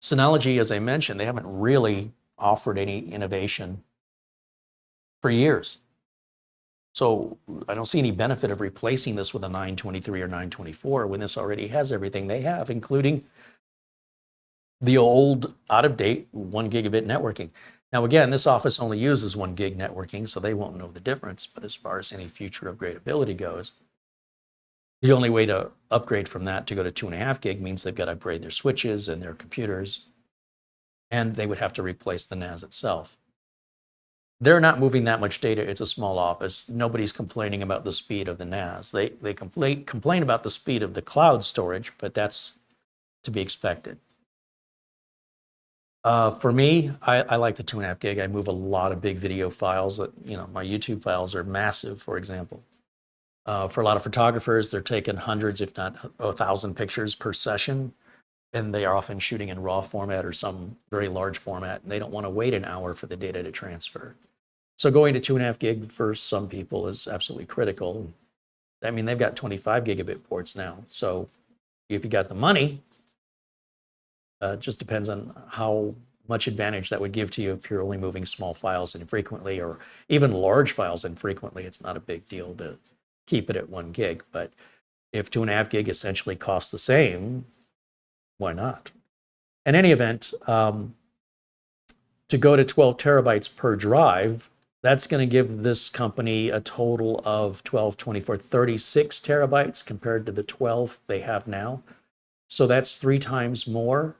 Synology, as I mentioned, they haven't really offered any innovation for years. So I don't see any benefit of replacing this with a 923 or 924 when this already has everything they have, including the old, out-of-date 1 gigabit networking. Now, again, this office only uses 1 gig networking, so they won't know the difference. But as far as any future upgradability goes, the only way to upgrade from that to go to 2.5 gig means they've got to upgrade their switches and their computers, and they would have to replace the NAS itself. They're not moving that much data. It's a small office. Nobody's complaining about the speed of the NAS. They complain about the speed of the cloud storage, but that's to be expected. For me, I like the 2.5 gig. I move a lot of big video files. That, my YouTube files are massive, for example. For a lot of photographers, they're taking hundreds, if not 1,000 pictures per session, and they are often shooting in RAW format or some very large format, and they don't want to wait an hour for the data to transfer. So going to 2.5 gig for some people is absolutely critical. I mean, they've got 25 gigabit ports now. So if you got the money, it just depends on how much advantage that would give to you if you're only moving small files infrequently, or even large files infrequently. It's not a big deal to keep it at 1 gig. But if 2.5 gig essentially costs the same, why not? In any event, to go to 12 terabytes per drive, that's going to give this company a total of 12, 24, 36 terabytes compared to the 12 they have now. So that's 3 times more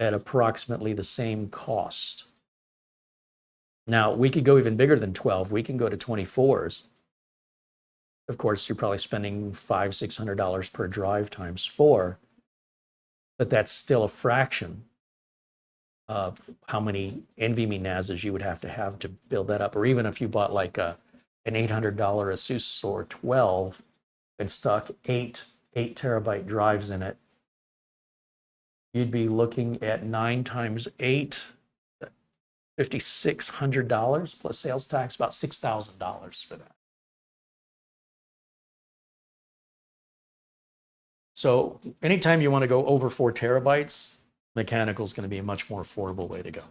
at approximately the same cost. Now, we could go even bigger than 12. We can go to 24s. Of course, you're probably spending $500, $600 per drive times 4, but that's still a fraction of how many NVMe NASs you would have to build that up. Or even if you bought like an $800 Asus or 12 and stuck 8 terabyte drives in it, you'd be looking at 9 times 8, $5,600 plus sales tax, about $6,000 for that. So anytime you want to go over 4 terabytes, mechanical is going to be a much more affordable way to go.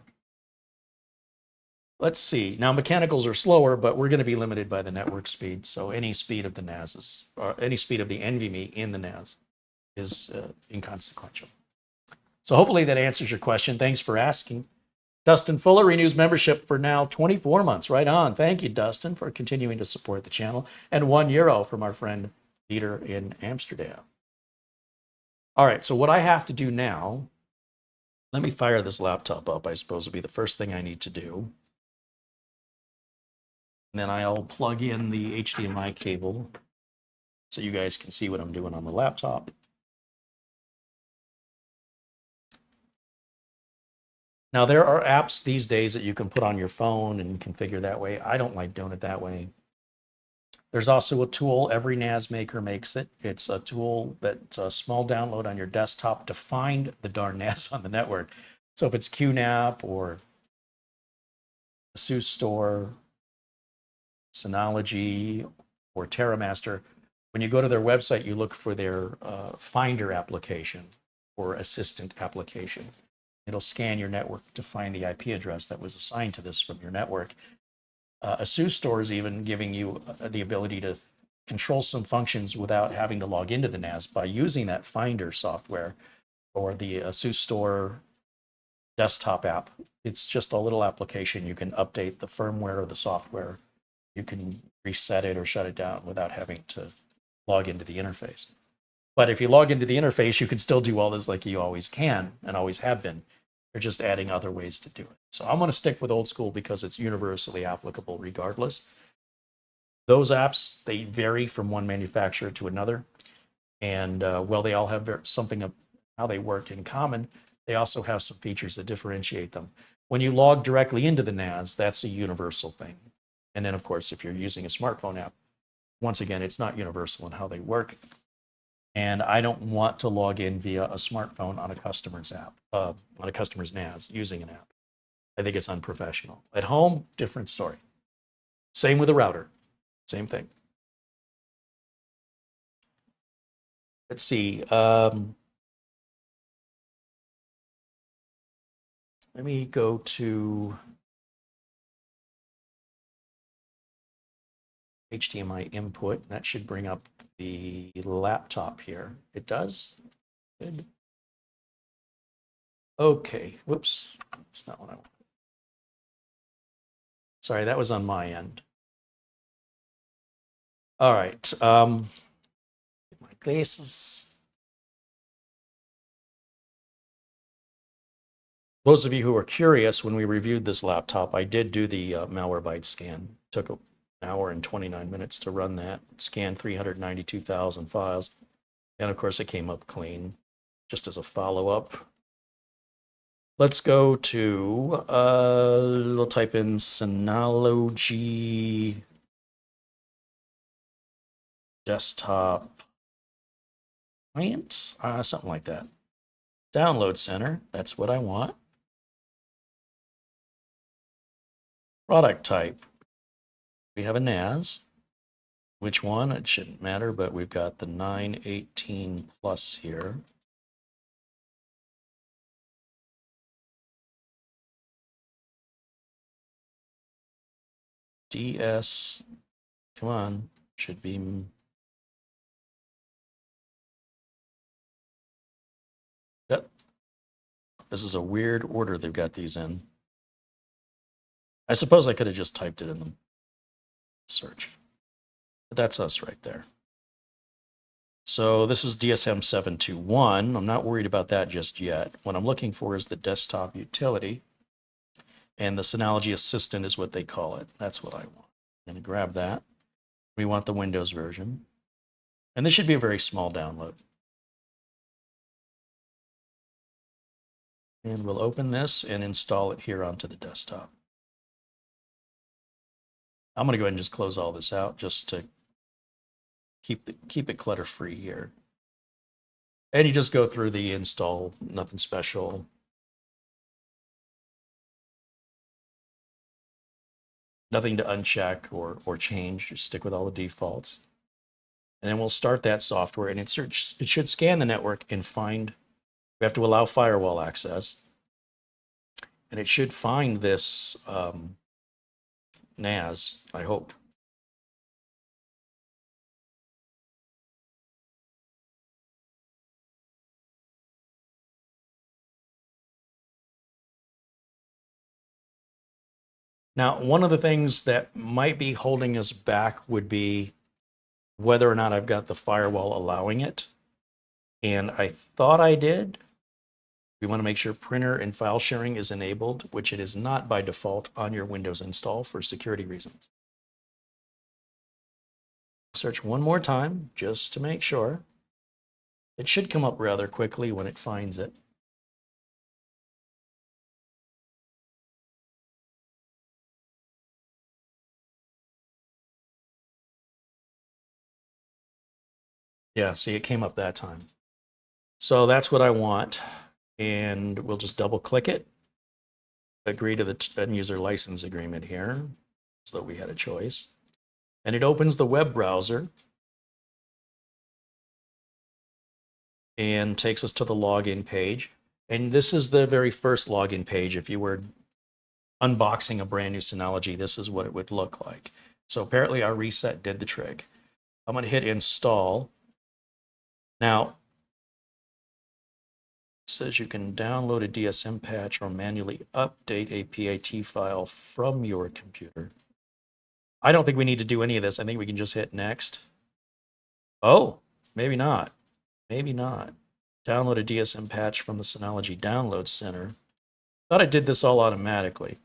Let's see. Now mechanicals are slower, but we're going to be limited by the network speed. So any speed of the NAS is, or any speed of the NVMe in the NAS is inconsequential. So hopefully that answers your question. Thanks for asking. Dustin Fuller renews membership for now 24 months. Right on. Thank you, Dustin, for continuing to support the channel. And €1 from our friend Peter in Amsterdam. All right, so what I have to do now, let me fire this laptop up, I suppose would be the first thing I need to do. And then I'll plug in the HDMI cable so you guys can see what I'm doing on the laptop. Now, there are apps these days that you can put on your phone and configure that way. I don't like doing it that way. There's also a tool, every NAS maker makes it. It's a tool that's a small download on your desktop to find the darn NAS on the network. So if it's QNAP or ASUS Store, Synology, or TerraMaster, when you go to their website, you look for their Finder application or Assistant application. It'll scan your network to find the IP address that was assigned to this from your network. ASUS Store is even giving you the ability to control some functions without having to log into the NAS by using that Finder software or the ASUS Store desktop app. It's just a little application. You can update the firmware or the software. You can reset it or shut it down without having to log into the interface. But if you log into the interface, you can still do all this like you always can and always have been. They're just adding other ways to do it. So I'm going to stick with old school because it's universally applicable regardless. Those apps, they vary from one manufacturer to another. And while they all have something of how they work in common, they also have some features that differentiate them. When you log directly into the NAS, that's a universal thing. And then, of course, if you're using a smartphone app, once again, it's not universal in how they work. And I don't want to log in via a smartphone on a customer's app, on a customer's NAS using an app. I think it's unprofessional. At home, different story. Same with a router, same thing. Let's see. Let me go to HDMI input. That should bring up the laptop here. It does. Good. Okay. Whoops. That's not what I want. Sorry, that was on my end. All right. Get my glasses. Those of you who are curious, when we reviewed this laptop, I did do the Malwarebytes scan. Took an hour and 29 minutes to run that, scanned 392,000 files. And of course, it came up clean. Just as a follow-up, let's go to, we'll type in Synology desktop client, something like that. Download center, that's what I want. Product type, we have a NAS. Which one? It shouldn't matter, but we've got the 918 plus here. DS, come on, should be. Yep. This is a weird order they've got these in. I suppose I could have just typed it in the search. But that's us right there. So this is DSM 721. I'm not worried about that just yet. What I'm looking for is the desktop utility. And the Synology Assistant is what they call it. That's what I want. I'm going to grab that. We want the Windows version. And this should be a very small download. And we'll open this and install it here onto the desktop. I'm going to go ahead and just close all this out just to keep it clutter-free here. And you just go through the install, nothing special. Nothing to uncheck or change, just stick with all the defaults. And then we'll start that software and it should scan the network and find, we have to allow firewall access. And it should find this NAS, I hope. Now, one of the things that might be holding us back would be whether or not I've got the firewall allowing it. And I thought I did. We want to make sure printer and file sharing is enabled, which it is not by default on your Windows install for security reasons. Search one more time just to make sure. It should come up rather quickly when it finds it. Yeah, see, it came up that time. So that's what I want. And we'll just double click it. Agree to the end user license agreement here, so that we had a choice. And it opens the web browser and takes us to the login page. And this is the very first login page. If you were unboxing a brand new Synology, this is what it would look like. So apparently our reset did the trick. I'm going to hit install. Now, it says you can download a DSM patch or manually update a PAT file from your computer. I don't think we need to do any of this. I think we can just hit next. Oh, maybe not. Maybe not. Download a DSM patch from the Synology Download Center. Thought I did this all automatically.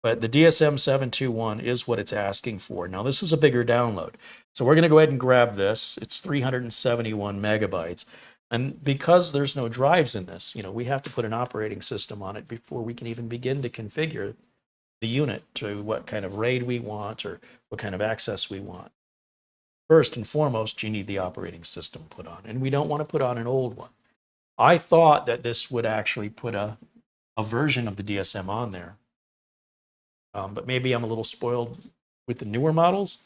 But the DSM 721 is what it's asking for. Now, this is a bigger download. So we're going to go ahead and grab this. It's 371 megabytes. And because there's no drives in this, we have to put an operating system on it before we can even begin to configure the unit to what kind of RAID we want or what kind of access we want. First and foremost, you need the operating system put on. And we don't want to put on an old one. I thought that this would actually put a version of the DSM on there. But maybe I'm a little spoiled with the newer models,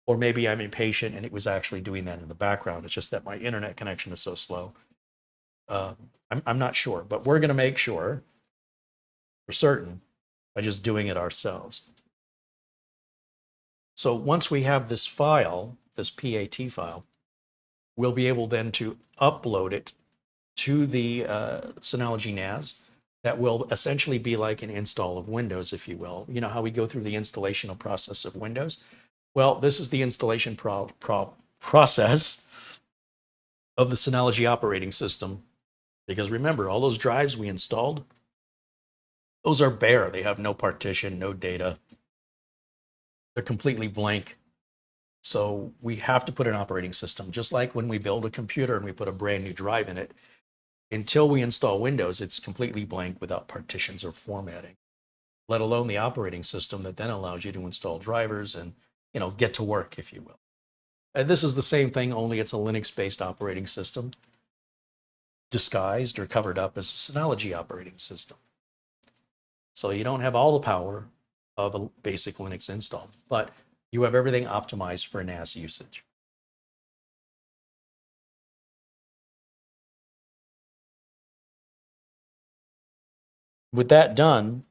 or maybe I'm impatient and it was actually doing that in the background. It's just that my internet connection is so slow. I'm not sure, but we're going to make sure for certain by just doing it ourselves. So once we have this file, this PAT file, we'll be able then to upload it to the Synology NAS. That will essentially be like an install of Windows, if you will. You know how we go through the installational process of Windows? Well, this is the installation process of the Synology operating system. Because remember, all those drives we installed, those are bare. They have no partition, no data. They're completely blank. So we have to put an operating system, just like when we build a computer and we put a brand new drive in it. Until we install Windows, it's completely blank without partitions or formatting, let alone the operating system that then allows you to install drivers and, get to work, if you will. And this is the same thing, only it's a Linux-based operating system, disguised or covered up as a Synology operating system. So you don't have all the power of a basic Linux install, but you have everything optimized for NAS usage. With that done,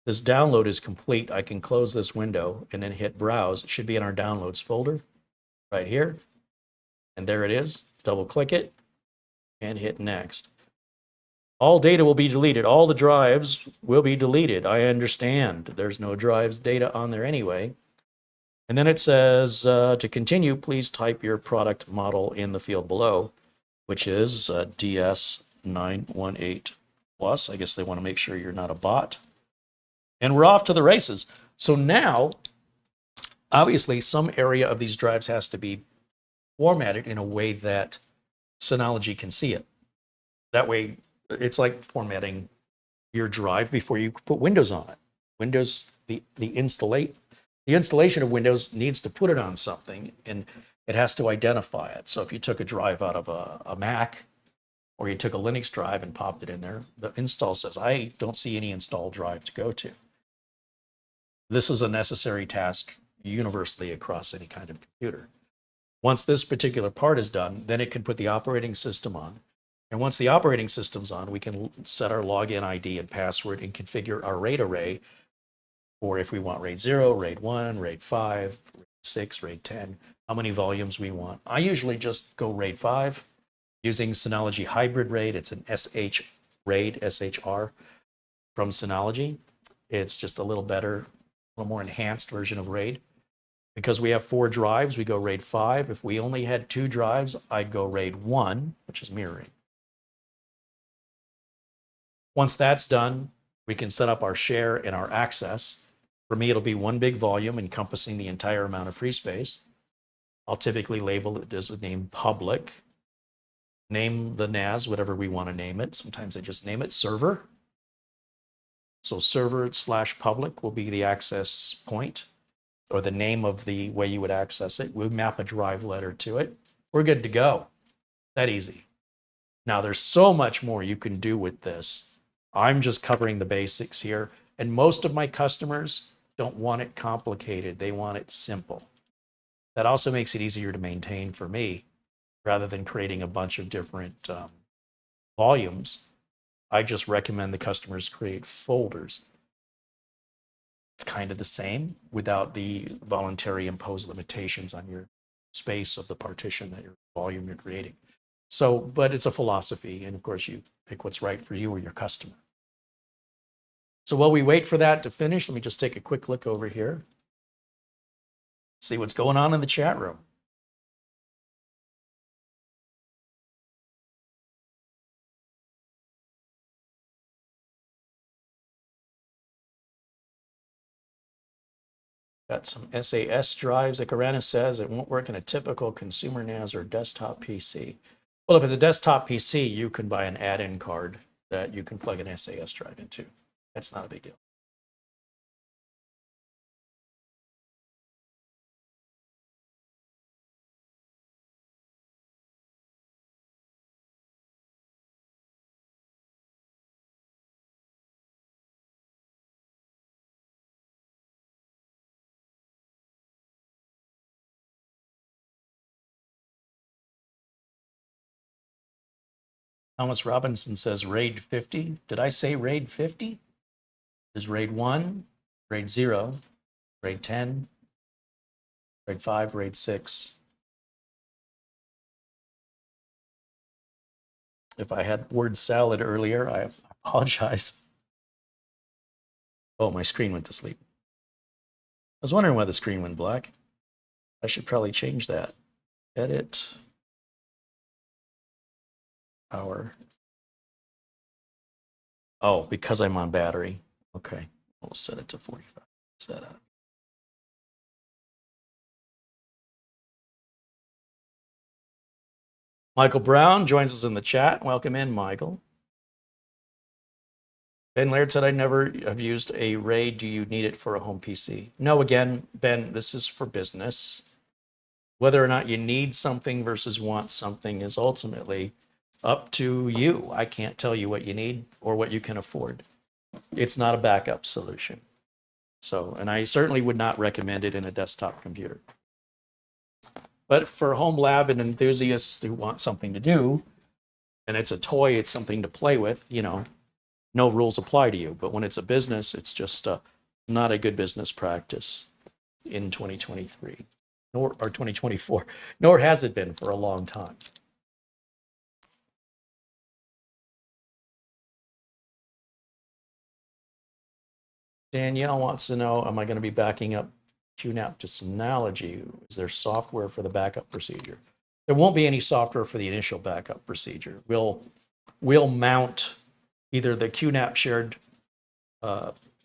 this download is complete. I can close this window and then hit browse. It should be in our downloads folder right here. And there it is. Double click it and hit next. All data will be deleted. All the drives will be deleted. I understand. There's no drives data on there anyway. And then it says, to continue, please type your product model in the field below, which is DS918 Plus. I guess they want to make sure you're not a bot. And we're off to the races. So now, obviously, some area of these drives has to be formatted in a way that Synology can see it. That way, it's like formatting your drive before you put Windows on it. Windows, the installation of Windows needs to put it on something, and it has to identify it. So if you took a drive out of a Mac, or you took a Linux drive and popped it in there, the install says, I don't see any install drive to go to. This is a necessary task universally across any kind of computer. Once this particular part is done, then it can put the operating system on. And once the operating system's on, we can set our login ID and password and configure our RAID array or if we want RAID 0, RAID 1, RAID 5, RAID 6, RAID 10, how many volumes we want. I usually just go RAID 5 using Synology Hybrid RAID. It's an SH RAID, SHR from Synology. It's just a little better, a little more enhanced version of RAID. Because we have 4 drives, we go RAID 5. If we only had 2 drives, I'd go RAID 1, which is mirroring. Once that's done, we can set up our share and our access. For me, it'll be one big volume encompassing the entire amount of free space. I'll typically label it as the name public. Name the NAS, whatever we want to name it. Sometimes I just name it server. So server/public will be the access point, or the name of the way you would access it. We map a drive letter to it. We're good to go. That easy. Now there's so much more you can do with this. I'm just covering the basics here. And most of my customers don't want it complicated. They want it simple. That also makes it easier to maintain for me, rather than creating a bunch of different volumes. I just recommend the customers create folders. It's kind of the same without the voluntary imposed limitations on your space of the partition that your volume you're creating. So, but it's a philosophy, and of course you pick what's right for you or your customer. So while we wait for that to finish, let me just take a quick look over here. See what's going on in the chat room. Got some SAS drives. Like Arana says, it won't work in a typical consumer NAS or desktop PC. Well, if it's a desktop PC, you can buy an add-in card that you can plug an SAS drive into. That's not a big deal. Thomas Robinson says RAID 50. Did I say RAID 50? There's RAID 1, RAID 0, RAID 10, RAID 5, RAID 6. If I had word salad earlier, I apologize. Oh, my screen went to sleep. I was wondering why the screen went black. I should probably change that. Edit. Power. Oh, because I'm on battery. Okay, we'll set it to 45. Set up. Michael Brown joins us in the chat. Welcome in, Michael. Ben Laird said, I never have used a RAID. Do you need it for a home PC? No, again, Ben, this is for business. Whether or not you need something versus want something is ultimately up to you. I can't tell you what you need or what you can afford. It's not a backup solution. So, and I certainly would not recommend it in a desktop computer. But for home lab and enthusiasts who want something to do, and it's a toy, it's something to play with, you know, no rules apply to you. But when it's a business, it's just not a good business practice in 2023, or 2024, nor has it been for a long time. Danielle wants to know, am I going to be backing up QNAP to Synology? Is there software for the backup procedure? There won't be any software for the initial backup procedure. We'll mount either the QNAP shared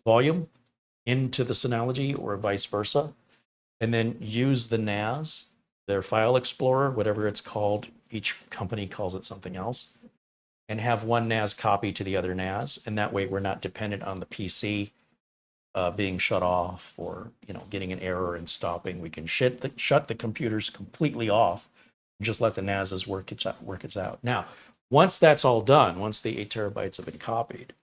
volume into the Synology or vice versa, and then use the NAS, their file explorer, whatever it's called. Each company calls it something else, and have one NAS copy to the other NAS. And that way we're not dependent on the PC being shut off or, you know, getting an error and stopping. We can shut the computers completely off and just let the NASs work it out. Now, once that's all done, once the 8 terabytes have been copied,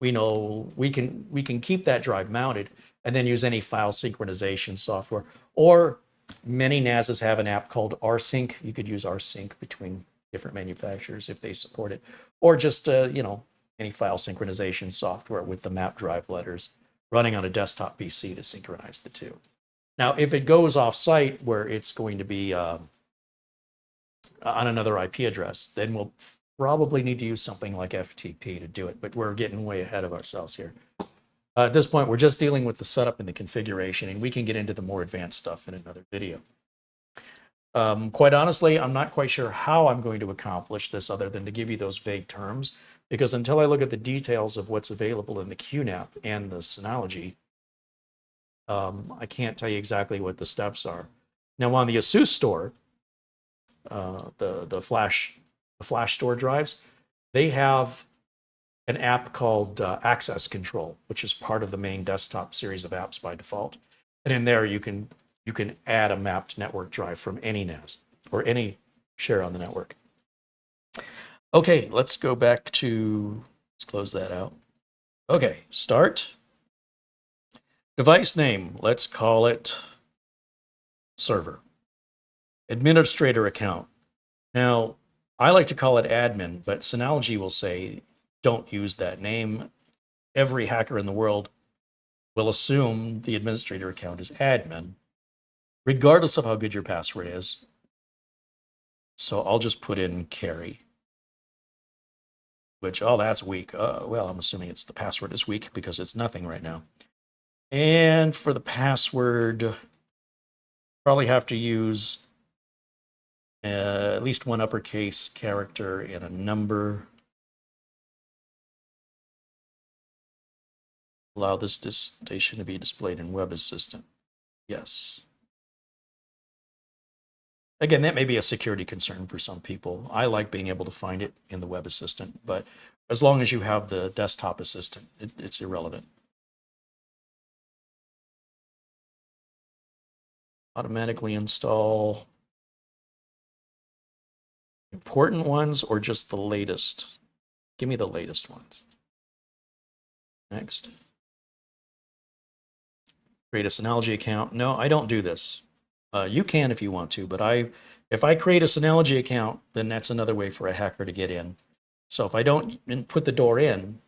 we know we can keep that drive mounted and then use any file synchronization software. Or many NASs have an app called rsync. You could use rsync between different manufacturers if they support it, or just you know, any file synchronization software with the map drive letters. running on a desktop PC to synchronize the two. Now, if it goes off-site where it's going to be on another IP address, then we'll probably need to use something like FTP to do it, but we're getting way ahead of ourselves here. At this point, we're just dealing with the setup and the configuration, and we can get into the more advanced stuff in another video. Quite honestly, I'm not quite sure how I'm going to accomplish this other than to give you those vague terms, because until I look at the details of what's available in the QNAP and the Synology, I can't tell you exactly what the steps are. Now, on the ASUS store, the flash store drives, they have an app called Access Control, which is part of the main desktop series of apps by default. And in there, you can add a mapped network drive from any NAS or any share on the network. Okay, let's go back to, let's close that out. Okay, start. Device name, let's call it server. Administrator account. Now, I like to call it admin, but Synology will say, don't use that name. Every hacker in the world will assume the administrator account is admin, regardless of how good your password is. So I'll just put in Carey, which, oh, that's weak. Well, I'm assuming it's the password is weak because it's nothing right now. And for the password, probably have to use at least one uppercase character and a number. Allow this station to be displayed in Web Assistant. Yes. Again, that may be a security concern for some people. I like being able to find it in the Web Assistant, but as long as you have the desktop assistant, it's irrelevant. Automatically install important ones or just the latest? Give me the latest ones. Next. Create a Synology account. No, I don't do this. You can if you want to, but if I create a Synology account, then that's another way for a hacker to get in. So if I don't put the door in,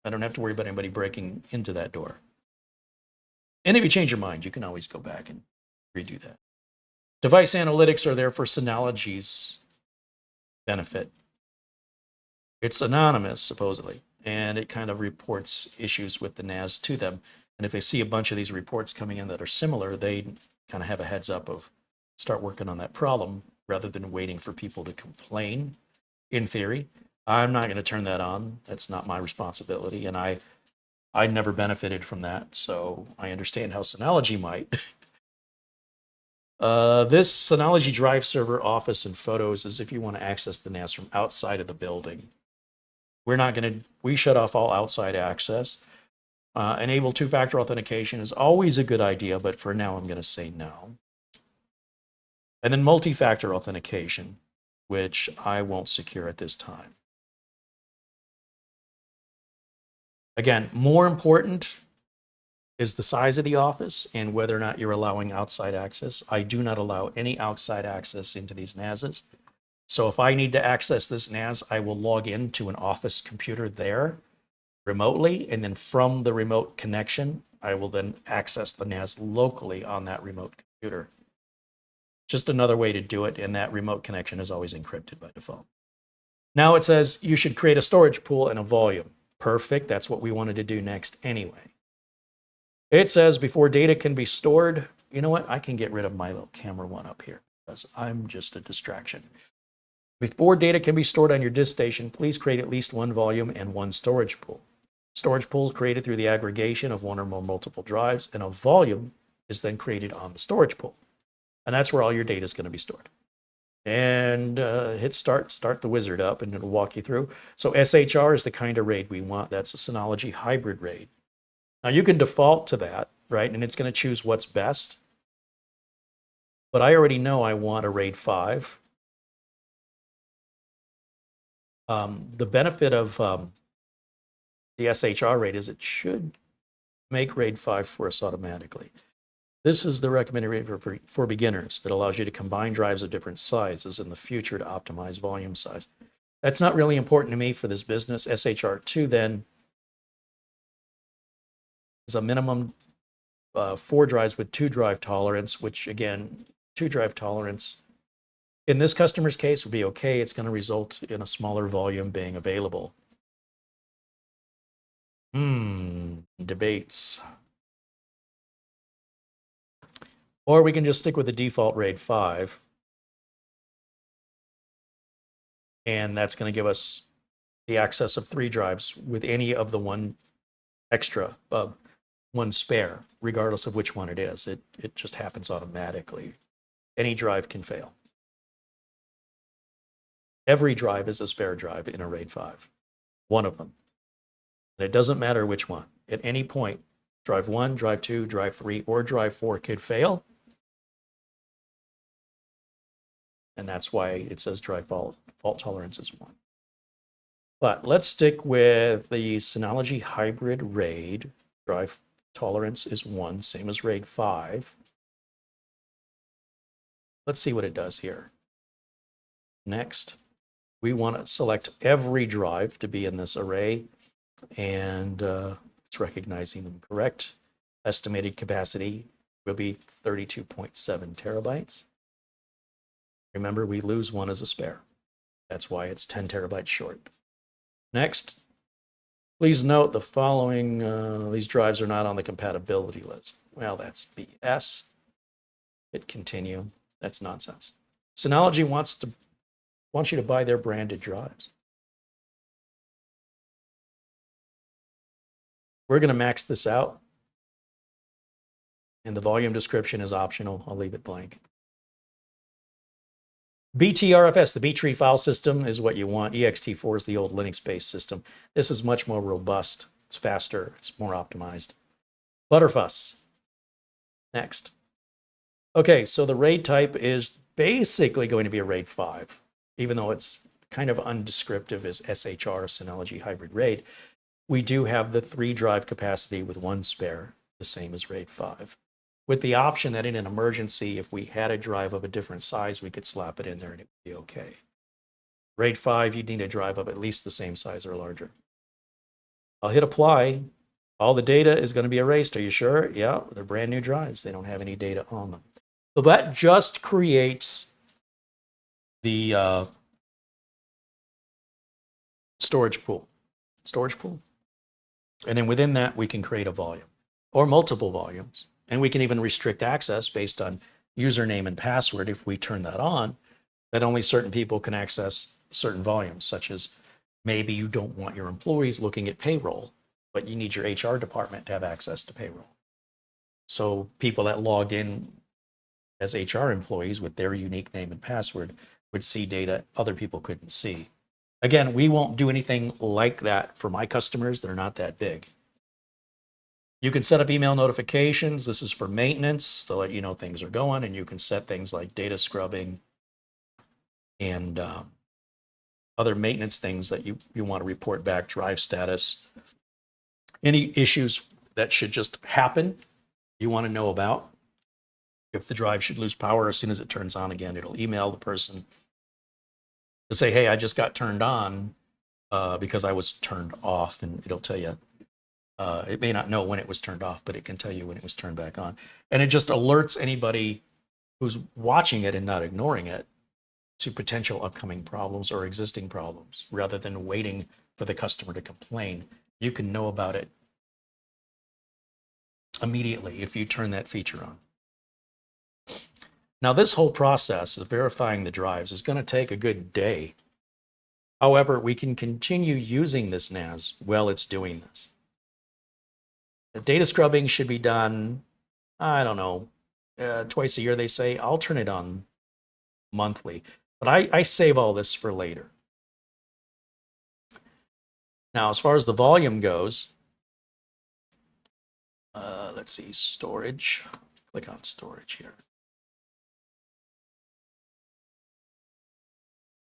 I don't have to worry about anybody breaking into that door. And if you change your mind, you can always go back and redo that. Device analytics are there for Synology's benefit. It's anonymous, supposedly, and it kind of reports issues with the NAS to them. And if they see a bunch of these reports coming in that are similar, they kind of have a heads up of start working on that problem rather than waiting for people to complain. In theory, I'm not going to turn that on. That's not my responsibility. And I never benefited from that. So I understand how Synology might. This Synology Drive Server, Office, and Photos is if you want to access the NAS from outside of the building. We shut off all outside access. Enable two-factor authentication is always a good idea, but for now I'm going to say no. And then multi-factor authentication, which I won't secure at this time. Again, more important is the size of the office and whether or not you're allowing outside access. I do not allow any outside access into these NASs. So if I need to access this NAS, I will log into an office computer there remotely, and then from the remote connection, I will then access the NAS locally on that remote computer. Just another way to do it, and that remote connection is always encrypted by default. Now it says you should create a storage pool and a volume. Perfect, that's what we wanted to do next anyway. It says before data can be stored, you know what, I can get rid of my little camera one up here because I'm just a distraction. Before data can be stored on your disk station, please create at least one volume and one storage pool. Storage pool is created through the aggregation of one or more multiple drives, and a volume is then created on the storage pool. And that's where all your data is going to be stored. And hit start the wizard up, and it'll walk you through. So SHR is the kind of RAID we want. That's a Synology hybrid RAID. Now you can default to that, right? And it's going to choose what's best. But I already know I want a RAID 5. The benefit of the SHR RAID is it should make RAID 5 for us automatically. This is the recommended RAID for beginners that allows you to combine drives of different sizes in the future to optimize volume size. That's not really important to me for this business. SHR2 then is a minimum 4 drives with 2 drive tolerance, which again, 2 drive tolerance in this customer's case would be okay. It's going to result in a smaller volume being available. Debates. Or we can just stick with the default RAID 5. And that's going to give us the access of 3 drives with any of the one extra, one spare, regardless of which one it is. It just happens automatically. Any drive can fail. Every drive is a spare drive in a RAID 5, one of them. And it doesn't matter which one. At any point, drive 1, drive 2, drive 3, or drive 4 could fail. And that's why it says drive fault tolerance is 1. But let's stick with the Synology hybrid RAID. Drive tolerance is 1, same as RAID 5. Let's see what it does here. Next, we want to select every drive to be in this array, and it's recognizing them correct. Estimated capacity will be 32.7 terabytes. Remember, we lose one as a spare. That's why it's 10 terabytes short. Next, please note the following, these drives are not on the compatibility list. Well, that's BS. Hit continue. That's nonsense. Synology wants you to buy their branded drives. We're going to max this out. And the volume description is optional. I'll leave it blank. BTRFS, the B-tree file system, is what you want. ext4 is the old Linux-based system. This is much more robust. It's faster. It's more optimized. Butterfuss. Next. Okay, so the RAID type is basically going to be a RAID 5, even though it's kind of undescriptive as SHR, Synology Hybrid RAID. We do have the 3 drive capacity with 1 spare, the same as RAID 5. With the option that in an emergency, if we had a drive of a different size, we could slap it in there and it would be okay. RAID 5, you'd need a drive of at least the same size or larger. I'll hit apply. All the data is going to be erased. Are you sure? Yeah, they're brand new drives. They don't have any data on them. So that just creates the storage pool. And then within that, we can create a volume or multiple volumes. And we can even restrict access based on username and password if we turn that on, that only certain people can access certain volumes, such as maybe you don't want your employees looking at payroll, but you need your HR department to have access to payroll. So people that logged in as HR employees with their unique name and password would see data other people couldn't see. Again, we won't do anything like that for my customers. They're not that big. You can set up email notifications. This is for maintenance to let you know things are going, and you can set things like data scrubbing and other maintenance things that you want to report back, drive status. Any issues that should just happen, you want to know about. If the drive should lose power as soon as it turns on again, it'll email the person to say, hey, I just got turned on because I was turned off, and it'll tell you. It may not know when it was turned off, but it can tell you when it was turned back on. And it just alerts anybody who's watching it and not ignoring it to potential upcoming problems or existing problems, rather than waiting for the customer to complain. You can know about it immediately if you turn that feature on. Now, this whole process of verifying the drives is going to take a good day. However, we can continue using this NAS while it's doing this. The data scrubbing should be done, I don't know, twice a year, they say. I'll turn it on monthly, but I save all this for later. Now, as far as the volume goes, let's see, storage. Click on storage here.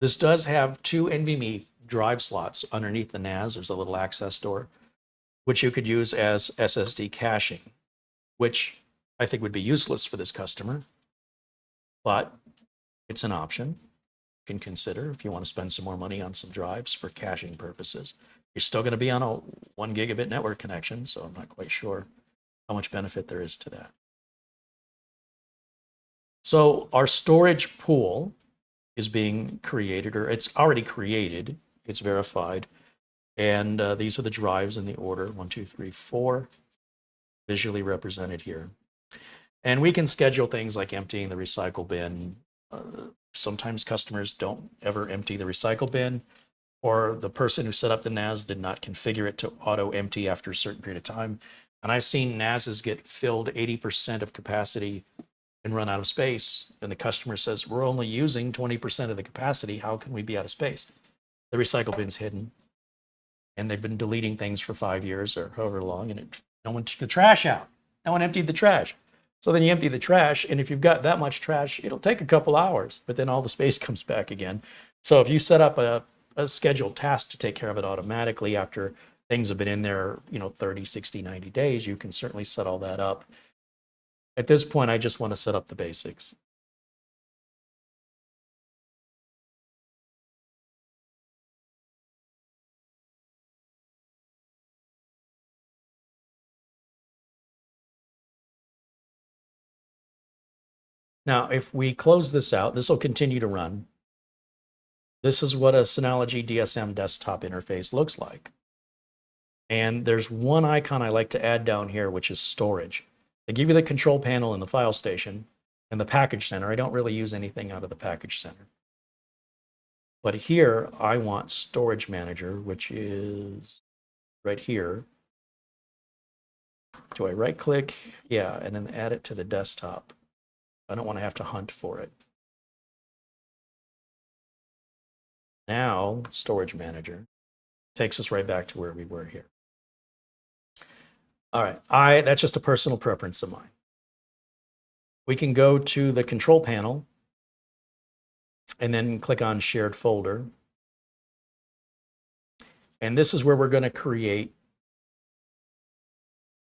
This does have 2 NVMe drive slots underneath the NAS. There's a little access door, which you could use as SSD caching, which I think would be useless for this customer, but it's an option you can consider if you want to spend some more money on some drives for caching purposes. You're still going to be on a 1 gigabit network connection, so I'm not quite sure how much benefit there is to that. So our storage pool is being created, or it's already created. It's verified. And these are the drives in the order 1, 2, 3, 4, visually represented here. And we can schedule things like emptying the recycle bin. Sometimes customers don't ever empty the recycle bin, or the person who set up the NAS did not configure it to auto empty after a certain period of time. And I've seen NASs get filled 80% of capacity and run out of space. And the customer says, we're only using 20% of the capacity. How can we be out of space? The recycle bin's hidden. And they've been deleting things for 5 years or however long, and no one took the trash out. No one emptied the trash. So then you empty the trash, and if you've got that much trash, it'll take a couple hours, but then all the space comes back again. So if you set up a scheduled task to take care of it automatically after things have been in there, 30, 60, 90 days, you can certainly set all that up. At this point, I just want to set up the basics. Now, if we close this out, this will continue to run. This is what a Synology DSM desktop interface looks like. And there's one icon I like to add down here, which is storage. They give you the control panel and the file station and the package center. I don't really use anything out of the package center. But here I want storage manager, which is right here. Do I right click? Yeah, and then add it to the desktop. I don't want to have to hunt for it. Now, storage manager takes us right back to where we were here. All right, that's just a personal preference of mine. We can go to the control panel and then click on shared folder. And this is where we're going to create,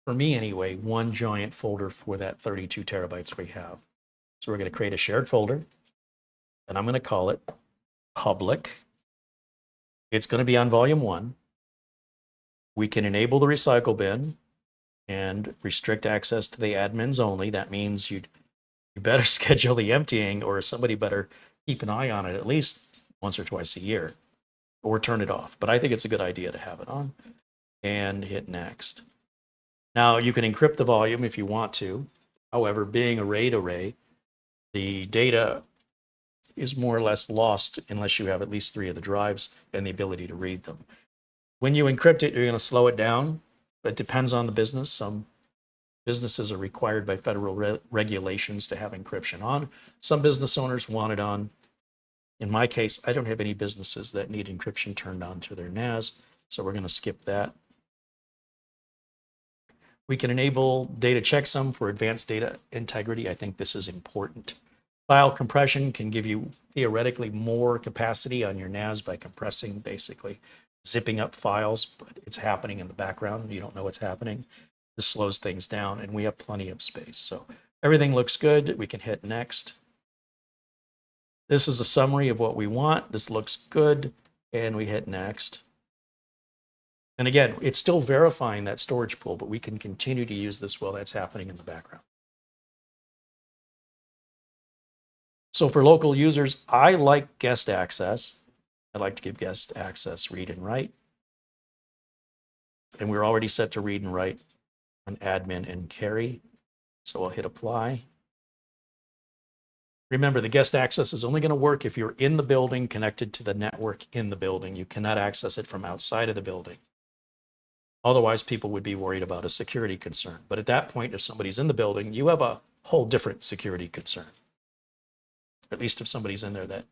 for me anyway, one giant folder for that 32 terabytes we have. So we're going to create a shared folder, and I'm going to call it public. It's going to be on volume 1. We can enable the recycle bin and restrict access to the admins only. That means you better schedule the emptying, or somebody better keep an eye on it at least once or twice a year, or turn it off. But I think it's a good idea to have it on, and hit next. Now you can encrypt the volume if you want to. However, being a RAID array, the data is more or less lost unless you have at least 3 of the drives and the ability to read them. When you encrypt it, you're going to slow it down. It depends on the business. Some businesses are required by federal regulations to have encryption on. Some business owners want it on. In my case, I don't have any businesses that need encryption turned on to their NAS, so we're going to skip that. We can enable data checksum for advanced data integrity. I think this is important. File compression can give you theoretically more capacity on your NAS by compressing, basically zipping up files, but it's happening in the background. You don't know what's happening. This slows things down, and we have plenty of space. So everything looks good. We can hit next. This is a summary of what we want. This looks good, and we hit next. And again, it's still verifying that storage pool, but we can continue to use this while that's happening in the background. So for local users, I like guest access. I'd like to give guest access read and write. And we're already set to read and write on admin and carry. So I'll hit apply. Remember, the guest access is only going to work if you're in the building connected to the network in the building. You cannot access it from outside of the building. Otherwise, people would be worried about a security concern. But at that point, if somebody's in the building, you have a whole different security concern. At least if somebody's in there that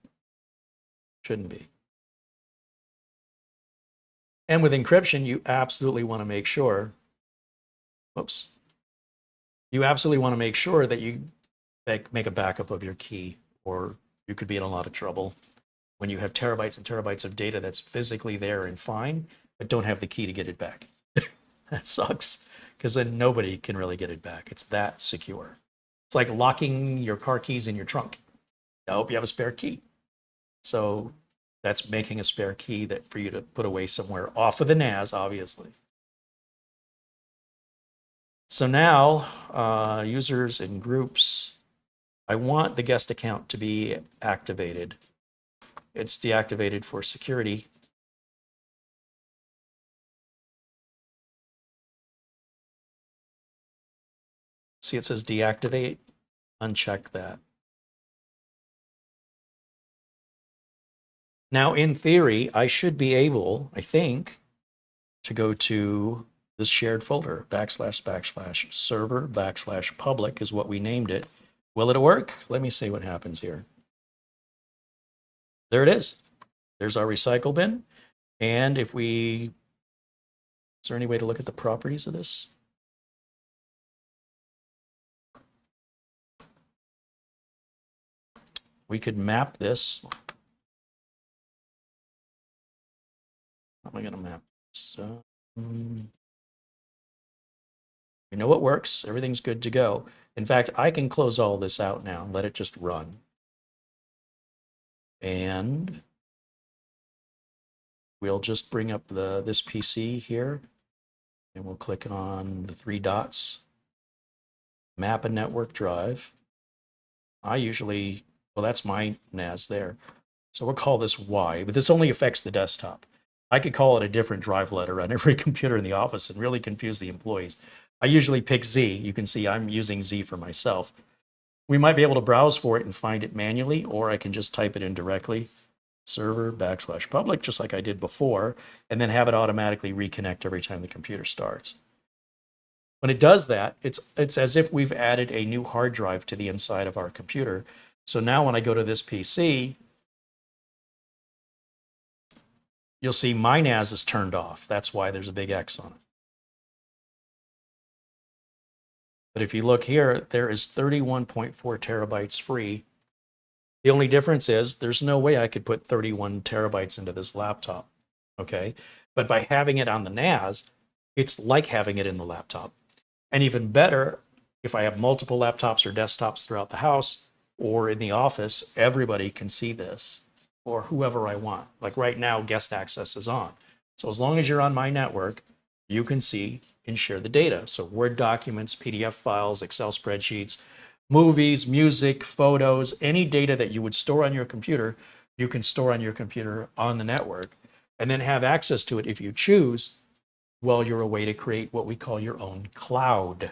shouldn't be. And with encryption, you absolutely want to make sure, you absolutely want to make sure that you make a backup of your key, or you could be in a lot of trouble when you have terabytes and terabytes of data that's physically there and fine, but don't have the key to get it back. That sucks, because then nobody can really get it back. It's that secure. It's like locking your car keys in your trunk. I hope you have a spare key. So that's making a spare key that for you to put away somewhere off of the NAS, obviously. So now, users and groups, I want the guest account to be activated. It's deactivated for security. See, it says deactivate. Uncheck that. Now, in theory, I should be able, I think, to go to this shared folder, //server/public is what we named it. Will it work? Let me see what happens here. There it is. There's our recycle bin. And if we, is there any way to look at the properties of this? We could map this. How am I going to map this? We know it works. Everything's good to go. In fact, I can close all this out now and let it just run. And we'll just bring up this PC here, and we'll click on the 3 dots, map a network drive. I usually, well, that's my NAS there. So we'll call this Y, but this only affects the desktop. I could call it a different drive letter on every computer in the office and really confuse the employees. I usually pick Z. You can see I'm using Z for myself. We might be able to browse for it and find it manually, or I can just type it in directly, server/public, just like I did before, and then have it automatically reconnect every time the computer starts. When it does that, it's as if we've added a new hard drive to the inside of our computer. So now when I go to this PC, you'll see my NAS is turned off. That's why there's a big X on it. But if you look here, there is 31.4 terabytes free. The only difference is there's no way I could put 31 terabytes into this laptop, okay? But by having it on the NAS, it's like having it in the laptop. And even better, if I have multiple laptops or desktops throughout the house or in the office, everybody can see this, or whoever I want. Like right now, guest access is on. So as long as you're on my network, you can see and share the data. So Word documents, PDF files, Excel spreadsheets, movies, music, photos, any data that you would store on your computer, you can store on your computer on the network, and then have access to it if you choose while you're away to create what we call your own cloud.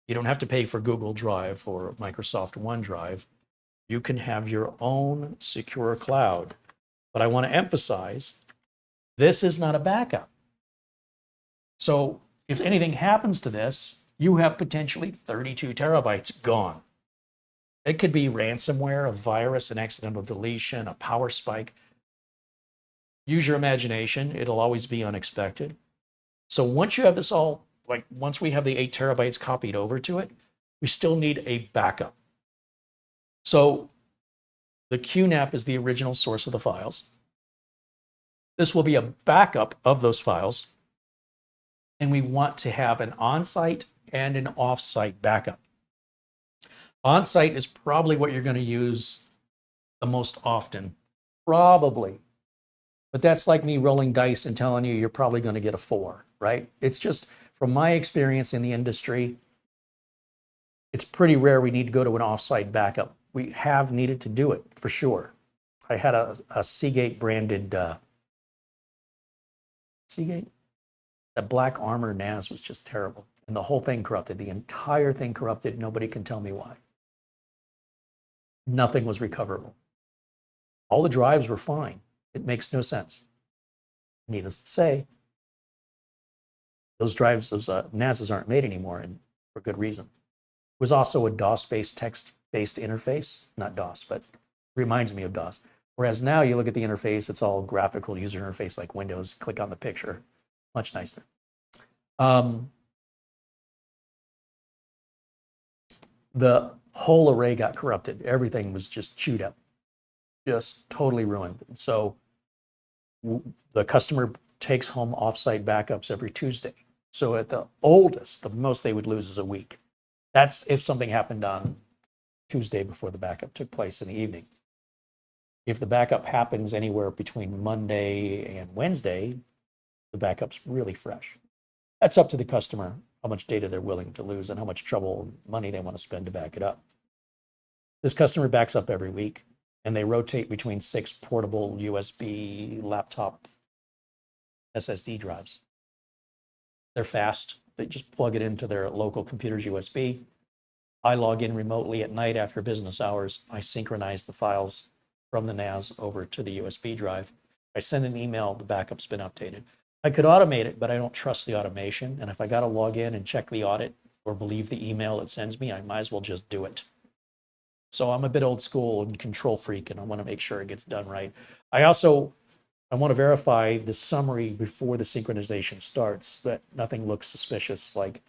You don't have to pay for Google Drive or Microsoft OneDrive. You can have your own secure cloud. But I want to emphasize, this is not a backup. So if anything happens to this, you have potentially 32 terabytes gone. It could be ransomware, a virus, an accidental deletion, a power spike. Use your imagination. It'll always be unexpected. So once you have this all, like once we have the 8 terabytes copied over to it, we still need a backup. So the QNAP is the original source of the files. This will be a backup of those files. And we want to have an on-site and an off-site backup. On-site is probably what you're going to use the most often, probably. But that's like me rolling dice and telling you you're probably going to get a 4, right? It's just, from my experience in the industry, it's pretty rare we need to go to an off-site backup. We have needed to do it, for sure. I had a Seagate branded, Seagate? That Black Armor NAS was just terrible. And the whole thing corrupted. The entire thing corrupted. Nobody can tell me why. Nothing was recoverable. All the drives were fine. It makes no sense. Needless to say, those drives, those NASs aren't made anymore, and for good reason. It was also a DOS-based, text-based interface. Not DOS, but reminds me of DOS. Whereas now you look at the interface, it's all graphical user interface like Windows. Click on the picture. Much nicer. The whole array got corrupted. Everything was just chewed up, just totally ruined. So the customer takes home offsite backups every Tuesday. So at the oldest, the most they would lose is a week. That's if something happened on Tuesday before the backup took place in the evening. If the backup happens anywhere between Monday and Wednesday, the backup's really fresh. That's up to the customer. how much data they're willing to lose and how much trouble, money they want to spend to back it up. This customer backs up every week, and they rotate between 6 portable USB laptop SSD drives. They're fast. They just plug it into their local computer's USB. I log in remotely at night after business hours. I synchronize the files from the NAS over to the USB drive. I send an email, the backup's been updated. I could automate it, but I don't trust the automation. And if I got to log in and check the audit or believe the email it sends me, I might as well just do it. So I'm a bit old school and control freak, and I want to make sure it gets done right. I want to verify the summary before the synchronization starts, that nothing looks suspicious, like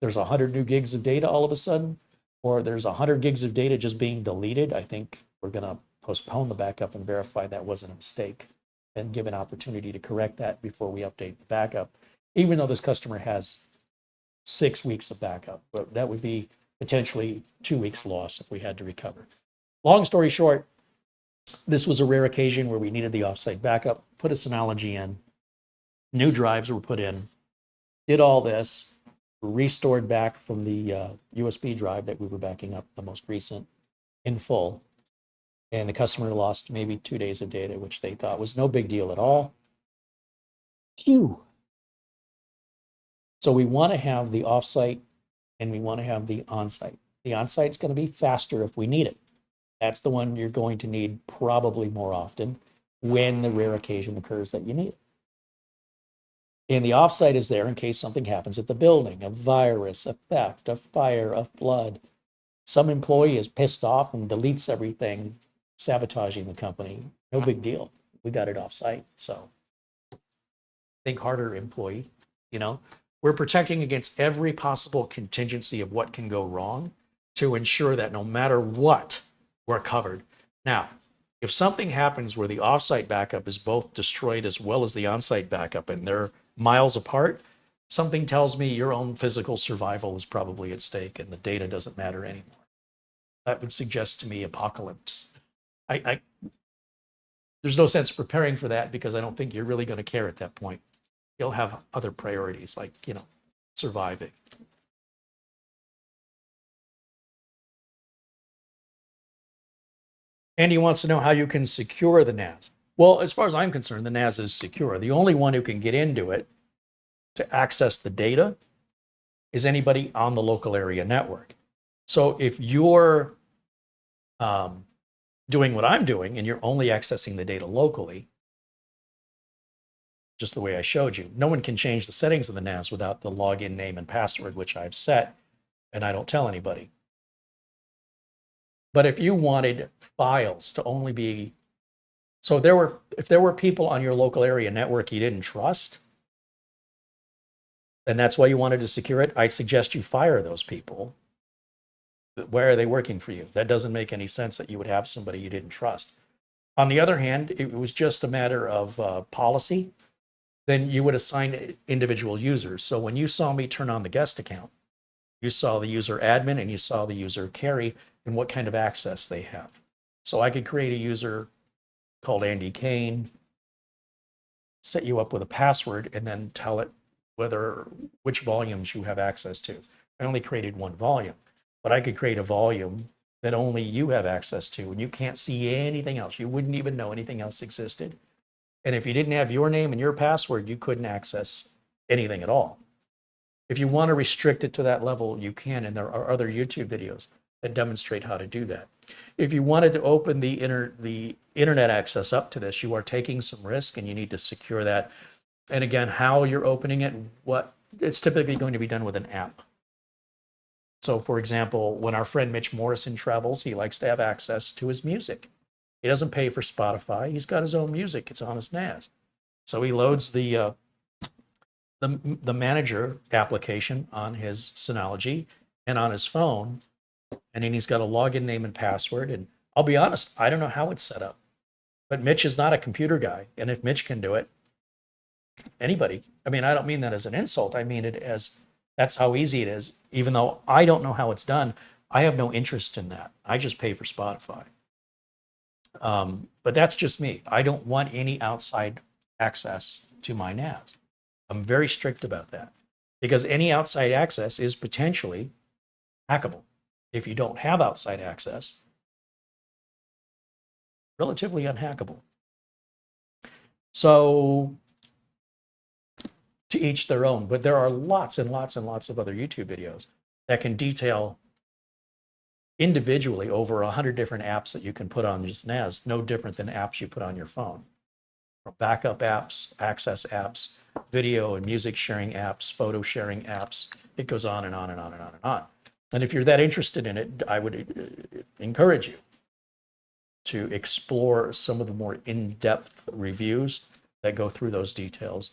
there's 100 new gigs of data all of a sudden, or there's 100 gigs of data just being deleted. I think we're going to postpone the backup and verify that wasn't a mistake and give an opportunity to correct that before we update the backup, even though this customer has 6 weeks of backup. But that would be potentially 2 weeks loss if we had to recover. Long story short, this was a rare occasion where we needed the offsite backup, put a Synology in, new drives were put in, did all this, restored back from the USB drive that we were backing up, the most recent, in full. And the customer lost maybe 2 days of data, which they thought was no big deal at all. Phew. So we want to have the offsite and we want to have the onsite. The onsite is going to be faster if we need it. That's the one you're going to need probably more often when the rare occasion occurs that you need it. And the offsite is there in case something happens at the building, a virus, a theft, a fire, a flood. Some employee is pissed off and deletes everything, sabotaging the company. No big deal. We got it offsite. So think harder, employee. You know, we're protecting against every possible contingency of what can go wrong to ensure that no matter what, we're covered. Now, if something happens where the offsite backup is both destroyed as well as the onsite backup and they're miles apart, something tells me your own physical survival is probably at stake and the data doesn't matter anymore. That would suggest to me apocalypse. There's no sense preparing for that because I don't think you're really going to care at that point. You'll have other priorities like, surviving. Andy wants to know how you can secure the NAS. Well, as far as I'm concerned, the NAS is secure. The only one who can get into it to access the data is anybody on the local area network. So if you're doing what I'm doing and you're only accessing the data locally, just the way I showed you, no one can change the settings of the NAS without the login name and password, which I've set, and I don't tell anybody. But if you wanted files to only be, so if there were people on your local area network you didn't trust, and that's why you wanted to secure it, I suggest you fire those people. Where are they working for you? That doesn't make any sense that you would have somebody you didn't trust. On the other hand, it was just a matter of policy, then you would assign individual users. So when you saw me turn on the guest account, you saw the user admin and you saw the user Carey and what kind of access they have. So I could create a user called Andy Kane, set you up with a password, and then tell it which volumes you have access to. I only created one volume, but I could create a volume that only you have access to, and you can't see anything else. You wouldn't even know anything else existed. And if you didn't have your name and your password, you couldn't access anything at all. If you want to restrict it to that level, you can, and there are other YouTube videos that demonstrate how to do that. If you wanted to open the internet access up to this, you are taking some risk and you need to secure that. And again, how you're opening it, it's typically going to be done with an app. So for example, when our friend Mitch Morrison travels, he likes to have access to his music. He doesn't pay for Spotify. He's got his own music. It's on his NAS. So he loads the manager application on his Synology and on his phone, and then he's got a login name and password. And I'll be honest, I don't know how it's set up, but Mitch is not a computer guy. And if Mitch can do it, anybody. I mean, I don't mean that as an insult. I mean it as that's how easy it is. Even though I don't know how it's done, I have no interest in that. I just pay for Spotify. But that's just me. I don't want any outside access to my NAS. I'm very strict about that. because any outside access is potentially hackable. If you don't have outside access, relatively unhackable. So to each their own, but there are lots and lots and lots of other YouTube videos that can detail individually over 100 different apps that you can put on just NAS, no different than apps you put on your phone. Backup apps, access apps, video and music sharing apps, photo sharing apps. It goes on and on and on and on and on. And if you're that interested in it, I would encourage you to explore some of the more in-depth reviews that go through those details.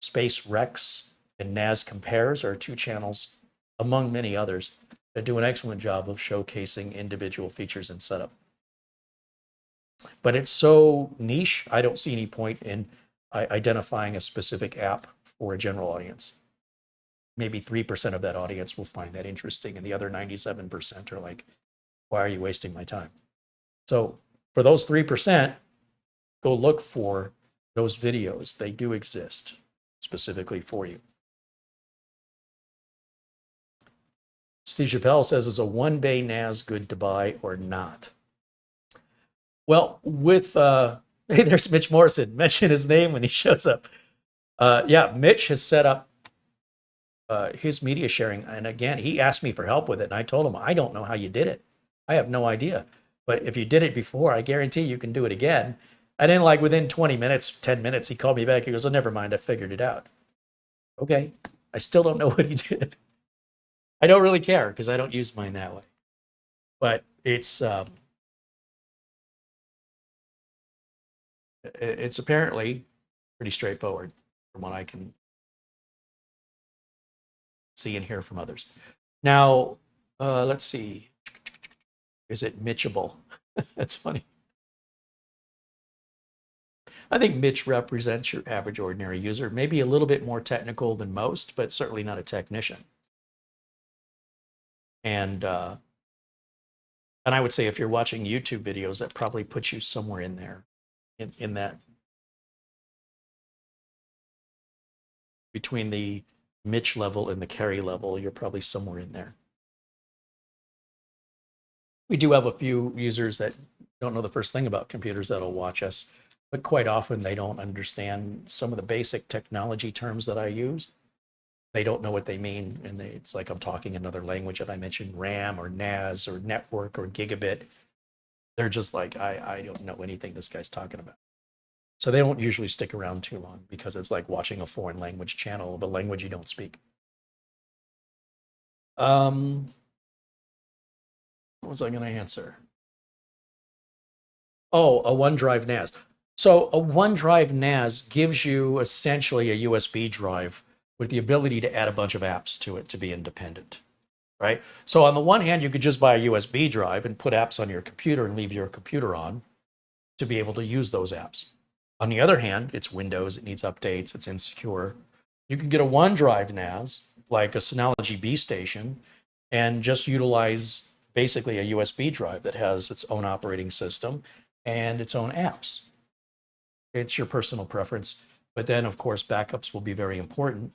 Space Rex and NAS Compares are two channels, among many others, that do an excellent job of showcasing individual features and setup. But it's so niche, I don't see any point in identifying a specific app for a general audience. Maybe 3% of that audience will find that interesting, and the other 97% are like, why are you wasting my time? So for those 3%, go look for those videos. They do exist specifically for you. Steve Chappelle says, is a one-bay NAS good to buy or not? Well, with, hey, there's Mitch Morrison. Mention his name when he shows up. Yeah, Mitch has set up his media sharing. And again, he asked me for help with it. And I told him, I don't know how you did it. I have no idea. But if you did it before, I guarantee you can do it again. And then like within 20 minutes, 10 minutes, he called me back. He goes, oh, never mind. I figured it out. Okay. I still don't know what he did. I don't really care because I don't use mine that way. But it's apparently pretty straightforward from what I can see and hear from others. Now, let's see. Is it Mitchable? That's funny. I think Mitch represents your average ordinary user, maybe a little bit more technical than most, but certainly not a technician. And I would say if you're watching YouTube videos, that probably puts you somewhere in there, in that, between the Mitch level and the Carey level, you're probably somewhere in there. We do have a few users that don't know the first thing about computers that'll watch us, but quite often they don't understand some of the basic technology terms that I use. They don't know what they mean, and it's like I'm talking another language. If I mention RAM or NAS or network or gigabit, they're just like, I don't know anything this guy's talking about. So they don't usually stick around too long because it's like watching a foreign language channel of a language you don't speak. What was I going to answer? Oh, a OneDrive NAS. So a OneDrive NAS gives you essentially a USB drive with the ability to add a bunch of apps to it to be independent, right? So on the one hand, you could just buy a USB drive and put apps on your computer and leave your computer on to be able to use those apps. On the other hand, it's Windows, it needs updates, it's insecure. You can get a OneDrive NAS, like a Synology DiskStation, and just utilize basically a USB drive that has its own operating system and its own apps. It's your personal preference. But then, of course, backups will be very important.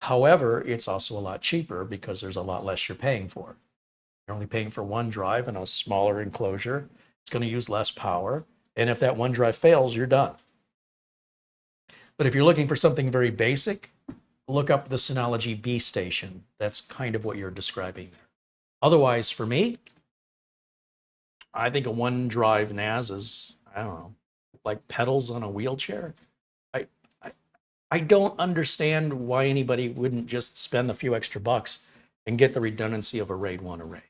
However, it's also a lot cheaper because there's a lot less you're paying for. You're only paying for one drive and a smaller enclosure. It's going to use less power. And if that one drive fails, you're done. But if you're looking for something very basic, look up the Synology DiskStation. That's kind of what you're describing there. Otherwise, for me, I think a one drive NAS is, I don't know, like pedals on a wheelchair. I don't understand why anybody wouldn't just spend a few extra bucks and get the redundancy of a RAID 1 array.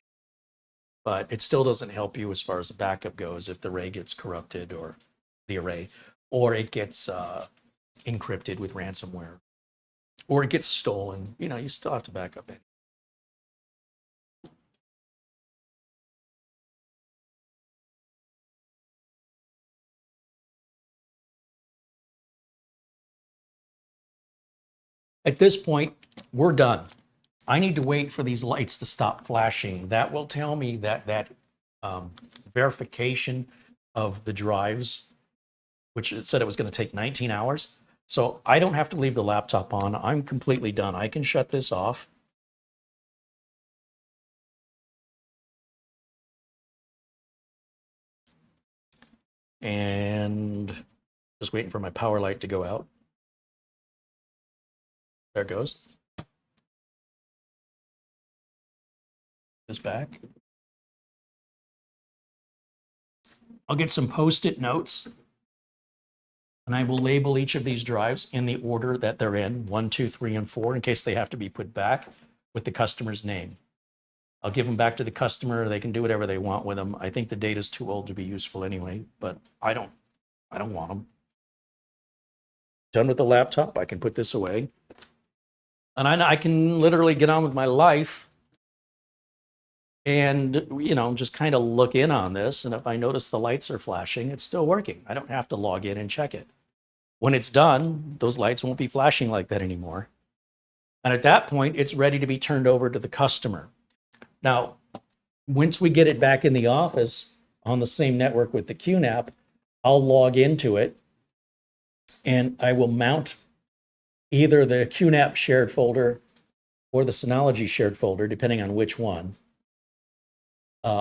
But it still doesn't help you as far as the backup goes if the array gets corrupted or the array, or it gets encrypted with ransomware, or it gets stolen. You know, you still have to back up it. At this point, we're done. I need to wait for these lights to stop flashing. That will tell me that verification of the drives, which it said it was going to take 19 hours. So I don't have to leave the laptop on. I'm completely done. I can shut this off. And just waiting for my power light to go out. There it goes. This back. I'll get some Post-it notes, and I will label each of these drives in the order that they're in, 1, 2, 3, and 4, in case they have to be put back with the customer's name. I'll give them back to the customer. They can do whatever they want with them. I think the data's too old to be useful anyway, but I don't want them. Done with the laptop, I can put this away. And I can literally get on with my life and, you know, just kind of look in on this. And if I notice the lights are flashing, it's still working. I don't have to log in and check it. When it's done, those lights won't be flashing like that anymore. And at that point, it's ready to be turned over to the customer. Now, once we get it back in the office on the same network with the QNAP, I'll log into it and I will mount either the QNAP shared folder or the Synology shared folder, depending on which one,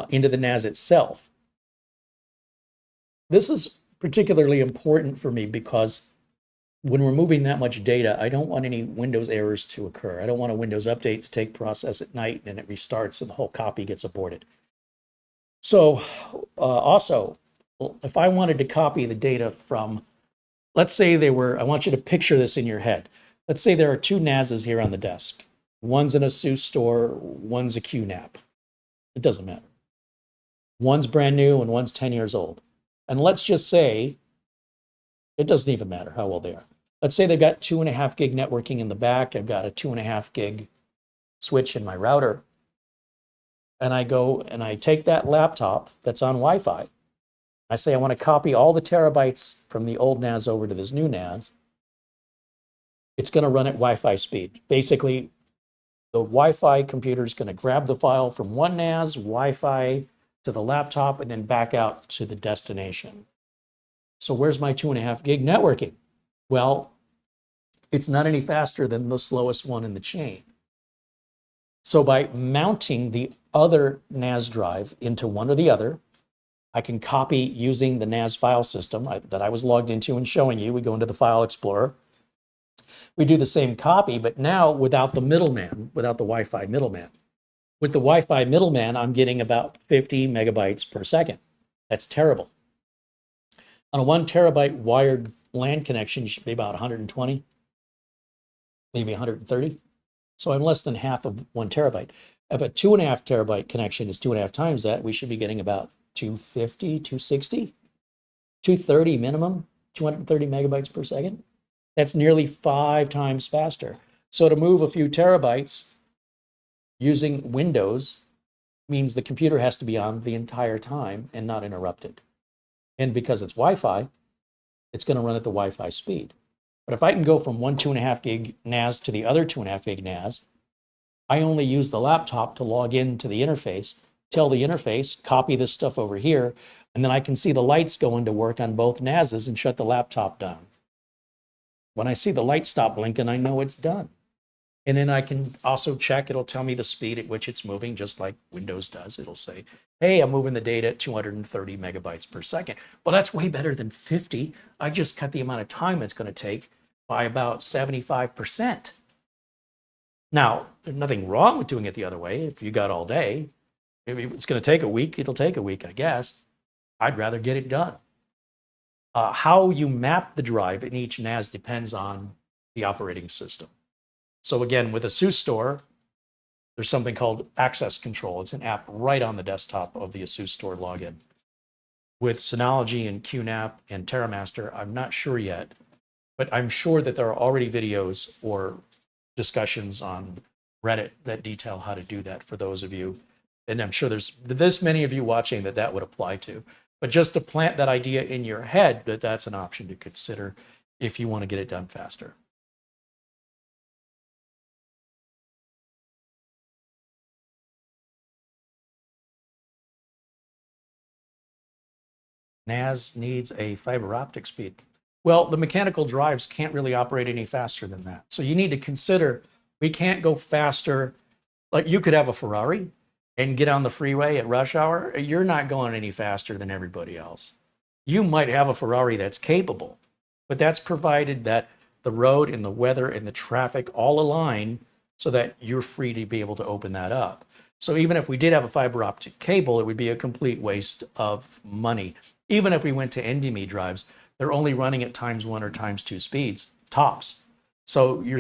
into the NAS itself. This is particularly important for me because when we're moving that much data, I don't want any Windows errors to occur. I don't want a Windows update to take process at night and it restarts and the whole copy gets aborted. So also, if I wanted to copy the data from, let's say they were, I want you to picture this in your head. Let's say there are two NASs here on the desk. One's an ASUS store, one's a QNAP. It doesn't matter. One's brand new and one's 10 years old. And let's just say, it doesn't even matter how old they are. Let's say they've got 2.5 gig networking in the back. I've got a 2.5 gig switch in my router. And I go and I take that laptop that's on Wi-Fi. I say I want to copy all the terabytes from the old NAS over to this new NAS. It's going to run at Wi-Fi speed. Basically, the Wi-Fi computer is going to grab the file from one NAS, Wi-Fi to the laptop, and then back out to the destination. So where's my 2.5 gig networking? Well, it's not any faster than the slowest one in the chain. So by mounting the other NAS drive into one or the other, I can copy using the NAS file system that I was logged into and showing you. We go into the File Explorer. We do the same copy, but now without the middleman, without the Wi-Fi middleman. With the Wi-Fi middleman, I'm getting about 50 megabytes per second. That's terrible. On a 1 terabyte wired LAN connection, you should be about 120, maybe 130. So I'm less than half of 1 terabyte. If a 2.5 terabyte connection is 2.5 times that, we should be getting about 250, 260, 230 minimum, 230 megabytes per second. That's nearly 5 times faster. So to move a few terabytes using Windows means the computer has to be on the entire time and not interrupted. And because it's Wi-Fi, it's going to run at the Wi-Fi speed. But if I can go from one 2.5 gig NAS to the other 2.5 gig NAS, I only use the laptop to log into the interface, tell the interface, copy this stuff over here, and then I can see the lights go into work on both NASs and shut the laptop down. When I see the light stop blinking, I know it's done. And then I can also check, it'll tell me the speed at which it's moving, just like Windows does. It'll say, hey, I'm moving the data at 230 megabytes per second. Well, that's way better than 50. I just cut the amount of time it's going to take by about 75%. Now, there's nothing wrong with doing it the other way. If you got all day, maybe it's going to take a week, it'll take a week, I guess. I'd rather get it done. How you map the drive in each NAS depends on the operating system. So again, with a ASUS store, there's something called access control. It's an app right on the desktop of the ASUS store login. With Synology and QNAP and TerraMaster, I'm not sure yet, but I'm sure that there are already videos or discussions on Reddit that detail how to do that for those of you. And I'm sure there's this many of you watching that would apply to. But just to plant that idea in your head that that's an option to consider if you want to get it done faster. NAS needs a fiber optic speed. Well, the mechanical drives can't really operate any faster than that. So you need to consider we can't go faster. Like you could have a Ferrari and get on the freeway at rush hour. You're not going any faster than everybody else. You might have a Ferrari that's capable, but that's provided that the road and the weather and the traffic all align so that you're free to be able to open that up. So even if we did have a fiber optic cable, it would be a complete waste of money. Even if we went to NVMe drives, they're only running at ×1 or ×2 speeds, tops. So you're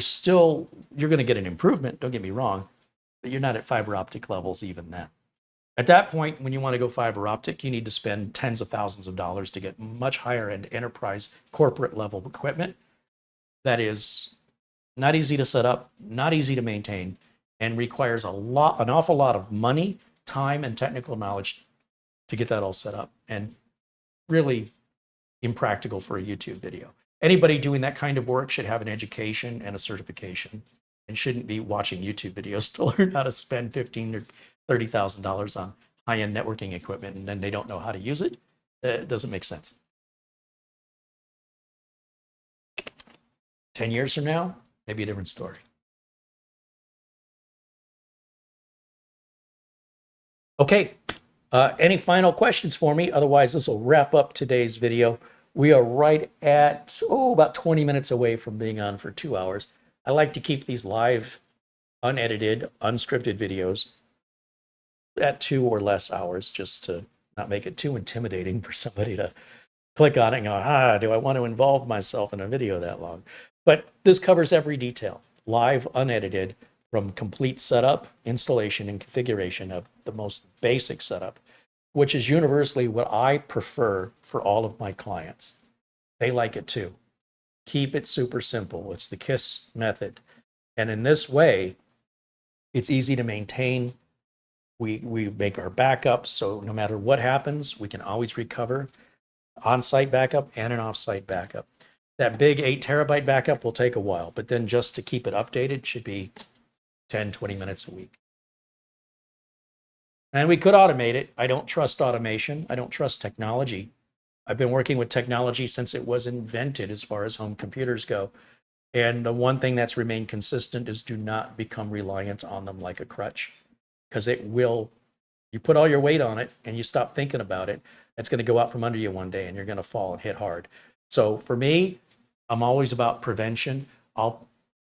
going to get an improvement, don't get me wrong, but you're not at fiber optic levels even then. At that point, when you want to go fiber optic, you need to spend tens of thousands of dollars to get much higher end enterprise corporate level equipment that is not easy to set up, not easy to maintain, and requires an awful lot of money, time, and technical knowledge to get that all set up, and really impractical for a YouTube video. Anybody doing that kind of work should have an education and a certification and shouldn't be watching YouTube videos to learn how to spend $15,000 or $30,000 on high-end networking equipment and then they don't know how to use it. It doesn't make sense. 10 years from now, maybe a different story. Okay, any final questions for me? Otherwise, this will wrap up today's video. We are right at, about 20 minutes away from being on for 2 hours. I like to keep these live, unedited, unscripted videos at 2 or less hours, just to not make it too intimidating for somebody to click on it and go, do I want to involve myself in a video that long? But this covers every detail, live, unedited, from complete setup, installation, and configuration of the most basic setup, which is universally what I prefer for all of my clients. They like it too. Keep it super simple. It's the KISS method. And in this way, it's easy to maintain. We make our backups, so no matter what happens, we can always recover. On-site backup and an off-site backup. That big 8 terabyte backup will take a while, but then just to keep it updated should be 10, 20 minutes a week. And we could automate it. I don't trust automation. I don't trust technology. I've been working with technology since it was invented as far as home computers go. And the one thing that's remained consistent is do not become reliant on them like a crutch, because it will, you put all your weight on it and you stop thinking about it, it's going to go out from under you one day and you're going to fall and hit hard. So for me, I'm always about prevention. I'll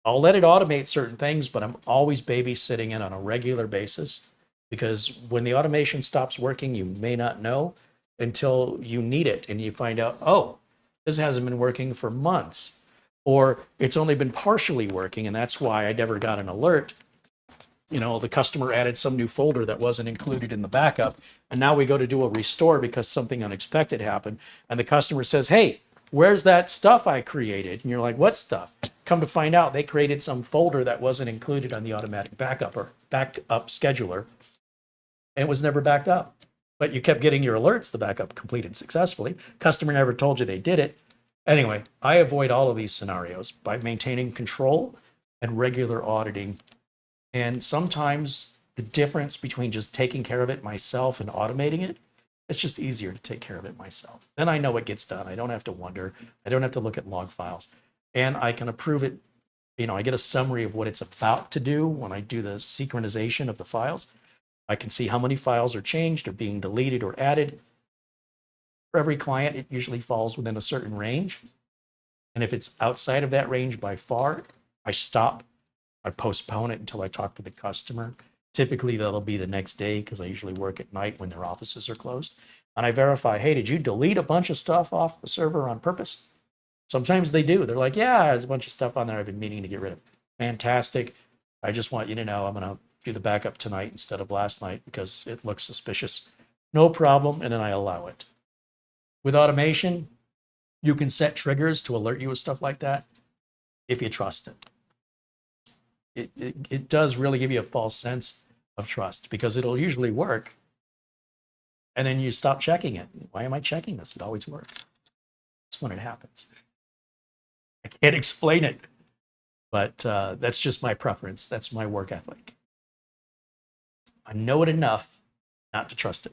let it automate certain things, but I'm always babysitting it on a regular basis, because when the automation stops working, you may not know until you need it and you find out, oh, this hasn't been working for months, or it's only been partially working, and that's why I never got an alert. You know, the customer added some new folder that wasn't included in the backup, and now we go to do a restore because something unexpected happened, and the customer says, hey, where's that stuff I created? And you're like, what stuff? Come to find out, they created some folder that wasn't included on the automatic backup or backup scheduler, and it was never backed up. But you kept getting your alerts, the backup completed successfully. Customer never told you they did it. Anyway, I avoid all of these scenarios by maintaining control and regular auditing. And sometimes the difference between just taking care of it myself and automating it, it's just easier to take care of it myself. Then I know it gets done. I don't have to wonder. I don't have to look at log files. And I can approve it. You know, I get a summary of what it's about to do when I do the synchronization of the files. I can see how many files are changed or being deleted or added. For every client, it usually falls within a certain range. And if it's outside of that range by far, I stop. I postpone it until I talk to the customer. Typically, that'll be the next day because I usually work at night when their offices are closed. And I verify, hey, did you delete a bunch of stuff off the server on purpose? Sometimes they do. They're like, yeah, there's a bunch of stuff on there I've been meaning to get rid of. Fantastic. I just want you to know I'm going to do the backup tonight instead of last night because it looks suspicious. No problem. And then I allow it. With automation, you can set triggers to alert you with stuff like that if you trust it. It does really give you a false sense of trust because it'll usually work. And then you stop checking it. Why am I checking this? It always works. That's when it happens. I can't explain it, but that's just my preference. That's my work ethic. I know it enough not to trust it.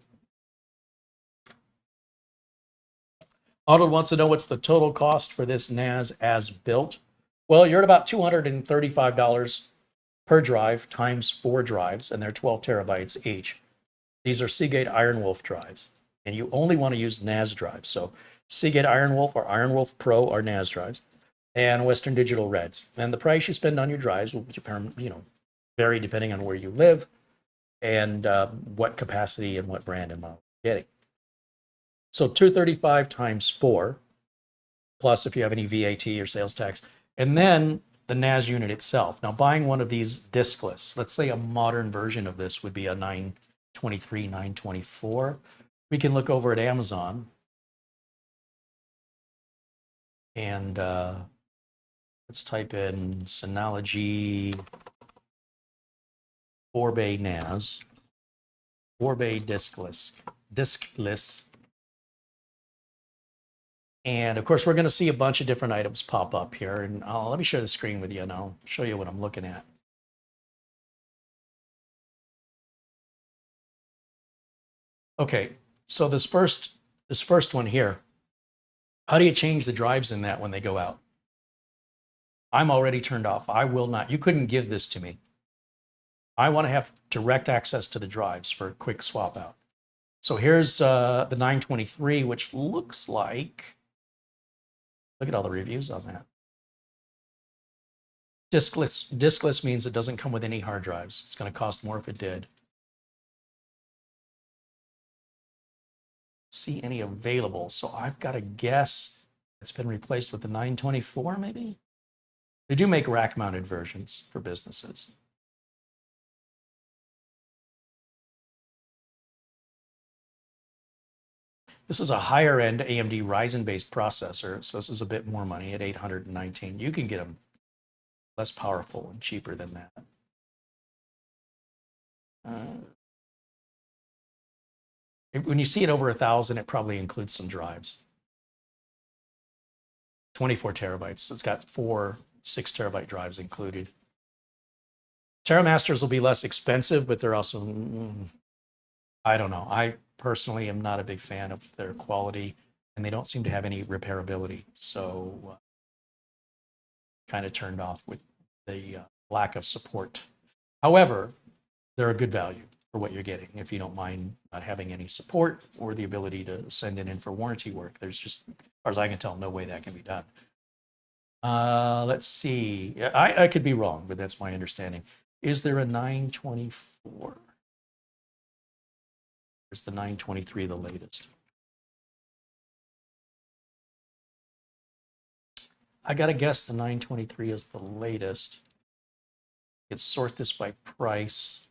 Arnold wants to know what's the total cost for this NAS as built. Well, you're at about $235 per drive times 4 drives, and they're 12 terabytes each. These are Seagate IronWolf drives, and you only want to use NAS drives. So Seagate IronWolf or IronWolf Pro are NAS drives, and Western Digital Reds. And the price you spend on your drives will vary depending on where you live and what capacity and what brand and model you're getting. So 235 times 4, plus if you have any VAT or sales tax, and then the NAS unit itself. Now, buying one of these diskless, let's say a modern version of this would be a 923, 924. We can look over at Amazon and let's type in Synology 4-bay NAS, 4-bay diskless. And of course, we're going to see a bunch of different items pop up here. And let me share the screen with you and I'll show you what I'm looking at. Okay, so this first one here, how do you change the drives in that when they go out? I'm already turned off. I will not. You couldn't give this to me. I want to have direct access to the drives for a quick swap out. So here's the 923, which looks like, look at all the reviews on that. Diskless means it doesn't come with any hard drives. It's going to cost more if it did. See any available. So I've got to guess it's been replaced with the 924 maybe? They do make rack mounted versions for businesses. This is a higher end AMD Ryzen based processor. So this is a bit more money at 819. You can get them less powerful and cheaper than that. When you see it over 1,000, it probably includes some drives. 24 terabytes. It's got 4 6 terabyte drives included. TerraMasters will be less expensive, but they're also, I don't know. I personally am not a big fan of their quality, and they don't seem to have any repairability. So kind of turned off with the lack of support. However, they're a good value for what you're getting if you don't mind not having any support or the ability to send it in for warranty work. There's just, as far as I can tell, no way that can be done. Let's see. I could be wrong, but that's my understanding. Is there a 924? There's the 923, the latest. I got to guess the 923 is the latest. Let's sort this by price.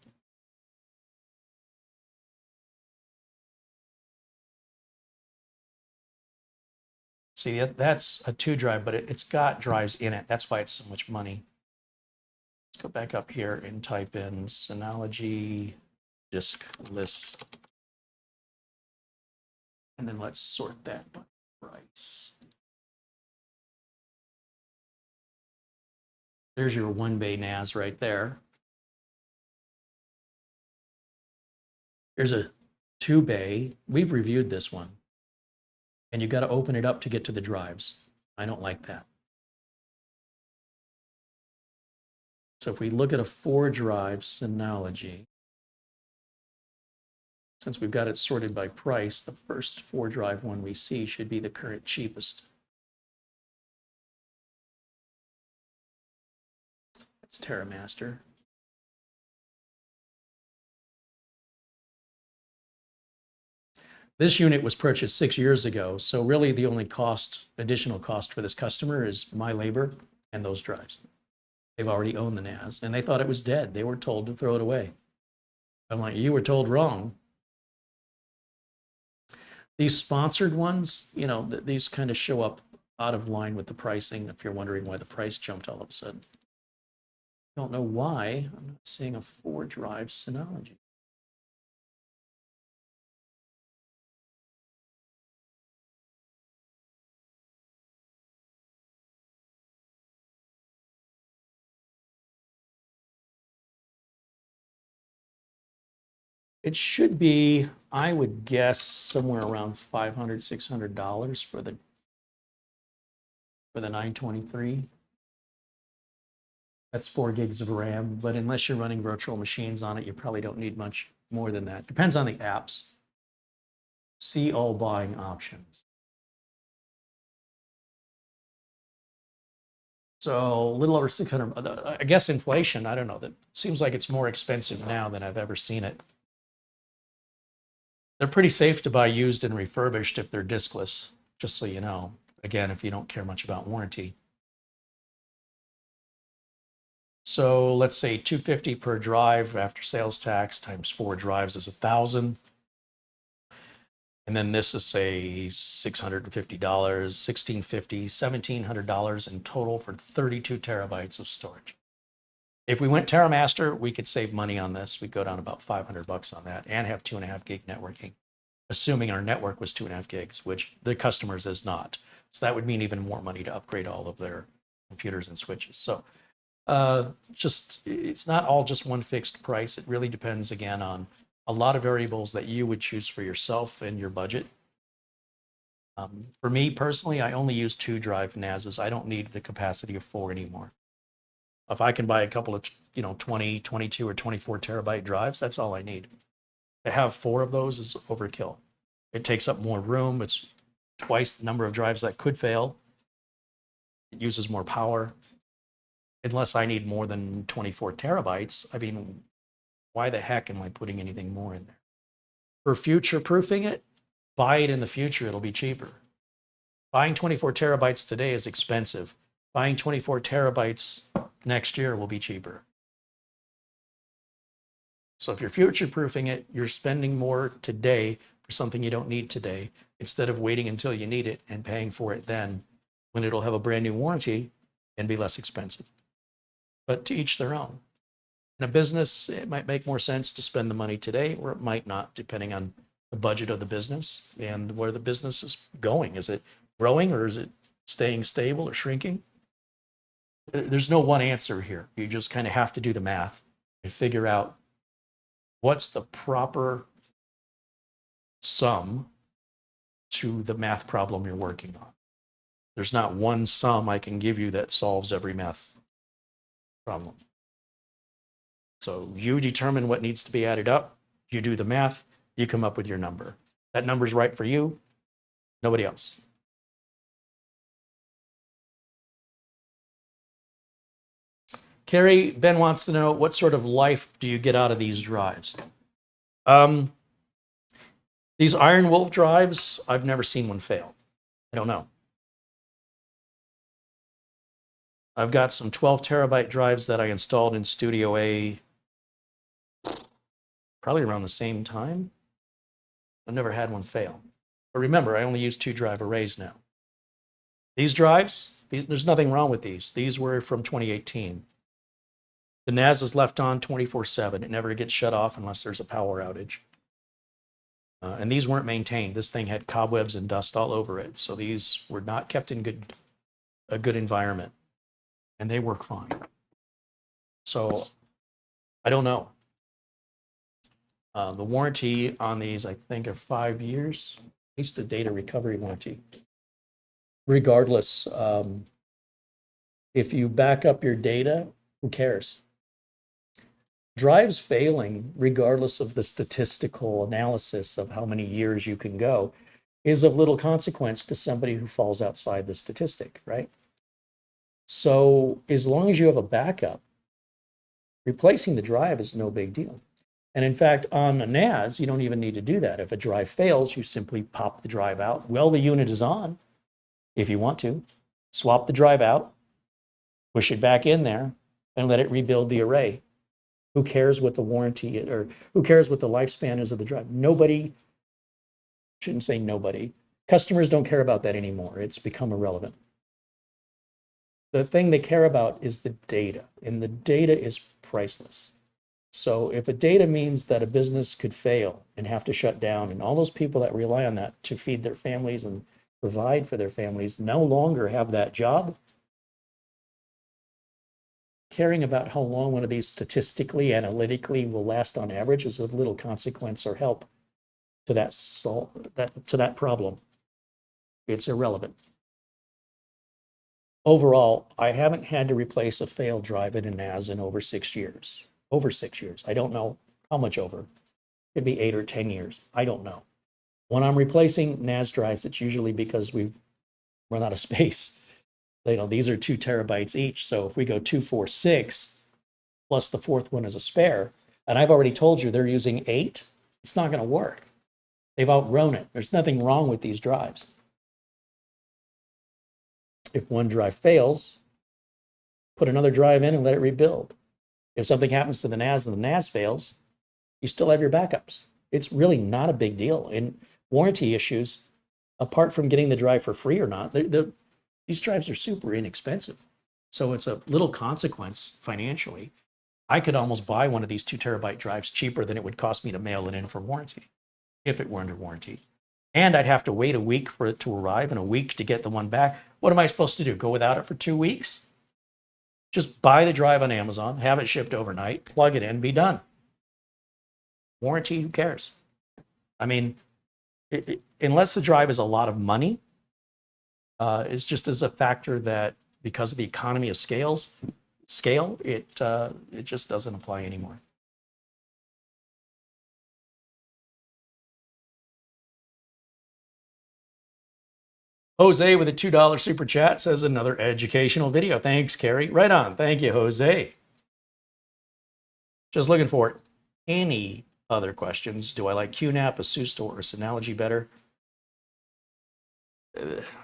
See, that's a 2 drive, but it's got drives in it. That's why it's so much money. Let's go back up here and type in Synology diskless. And then let's sort that by price. There's your 1-bay NAS right there. There's a 2-bay. We've reviewed this one. And you got to open it up to get to the drives. I don't like that. So if we look at a 4-drive Synology, since we've got it sorted by price, the first 4-drive one we see should be the current cheapest. It's TerraMaster. This unit was purchased 6 years ago, so really the only additional cost for this customer is my labor and those drives. They've already owned the NAS, and they thought it was dead. They were told to throw it away. I'm like, you were told wrong. These sponsored ones, these kind of show up out of line with the pricing, if you're wondering why the price jumped all of a sudden. Don't know why. I'm not seeing a 4-drive Synology. It should be, I would guess, somewhere around $500, $600 for the for the 923. That's 4 gigs of RAM, but unless you're running virtual machines on it, you probably don't need much more than that. Depends on the apps. See all buying options. So a little over 600. I guess inflation, I don't know. That seems like it's more expensive now than I've ever seen it. They're pretty safe to buy used and refurbished if they're diskless, just so you know. Again, if you don't care much about warranty. So let's say $250 per drive after sales tax times 4 drives is $1,000. And then this is say $650, $1,650, $1,700 in total for 32 terabytes of storage. If we went TerraMaster, we could save money on this. We'd go down about $500 on that and have 2.5 gig networking, assuming our network was 2.5 gigs, which the customers is not. So that would mean even more money to upgrade all of their computers and switches. So it's not all just one fixed price. It really depends, again, on a lot of variables that you would choose for yourself and your budget. For me personally, I only use 2 drive NASs. I don't need the capacity of 4 anymore. If I can buy a couple of 20, 22, or 24 terabyte drives, that's all I need. To have 4 of those is overkill. It takes up more room. It's twice the number of drives that could fail. It uses more power. Unless I need more than 24 terabytes, I mean, why the heck am I putting anything more in there? For future proofing it, buy it in the future, it'll be cheaper. Buying 24 terabytes today is expensive. Buying 24 terabytes next year will be cheaper. So if you're future proofing it, you're spending more today for something you don't need today, instead of waiting until you need it and paying for it then, when it'll have a brand new warranty and be less expensive. But to each their own. In a business, it might make more sense to spend the money today, or it might not, depending on the budget of the business and where the business is going. Is it growing, or is it staying stable or shrinking? There's no one answer here. You just kind of have to do the math and figure out what's the proper sum to the math problem you're working on. There's not one sum I can give you that solves every math problem. So you determine what needs to be added up, you do the math, you come up with your number. That number's right for you, nobody else. Carey, Ben wants to know, what sort of life do you get out of these drives? These IronWolf drives, I've never seen one fail. I don't know. I've got some 12 terabyte drives that I installed in Studio A probably around the same time. I've never had one fail. But remember, I only use 2 drive arrays now. These drives, there's nothing wrong with these. These were from 2018. The NAS is left on 24/7. It never gets shut off unless there's a power outage. And these weren't maintained. This thing had cobwebs and dust all over it. So these were not kept in a good environment. And they work fine. So I don't know. The warranty on these, I think, are 5 years, at least the data recovery warranty. Regardless, if you back up your data, who cares? Drives failing, regardless of the statistical analysis of how many years you can go, is of little consequence to somebody who falls outside the statistic, right? So as long as you have a backup, replacing the drive is no big deal. And in fact, on a NAS, you don't even need to do that. If a drive fails, you simply pop the drive out. Well, the unit is on, if you want to. Swap the drive out, push it back in there, and let it rebuild the array. Who cares what the warranty is, or who cares what the lifespan is of the drive? Nobody, shouldn't say nobody. Customers don't care about that anymore. It's become irrelevant. The thing they care about is the data, and the data is priceless. So if a data means that a business could fail and have to shut down, and all those people that rely on that to feed their families and provide for their families no longer have that job, caring about how long one of these statistically, analytically will last on average is of little consequence or help to that problem. It's irrelevant. overall, I haven't had to replace a failed drive in a NAS in over 6 years. Over 6 years. I don't know how much over. Could be 8 or 10 years. I don't know. When I'm replacing NAS drives, it's usually because we've run out of space. You know, these are 2 terabytes each. So if we go 246 plus the fourth one as a spare, and I've already told you they're using 8, it's not going to work. They've outgrown it. There's nothing wrong with these drives. If one drive fails, put another drive in and let it rebuild. If something happens to the NAS and the NAS fails, you still have your backups. It's really not a big deal. And warranty issues, apart from getting the drive for free or not, these drives are super inexpensive. So it's a little consequence financially. I could almost buy one of these 2 terabyte drives cheaper than it would cost me to mail it in for warranty, if it were under warranty. And I'd have to wait a week for it to arrive and a week to get the one back. What am I supposed to do? Go without it for 2 weeks? Just buy the drive on Amazon, have it shipped overnight, plug it in, be done. Warranty, who cares? I mean, unless the drive is a lot of money, it's just as a factor that because of the economy of scale, it just doesn't apply anymore. Jose with a $2 super chat says another educational video. Thanks, Carey. Right on. Thank you, Jose. Just looking for any other questions. Do I like QNAP, ASUS, or Synology better?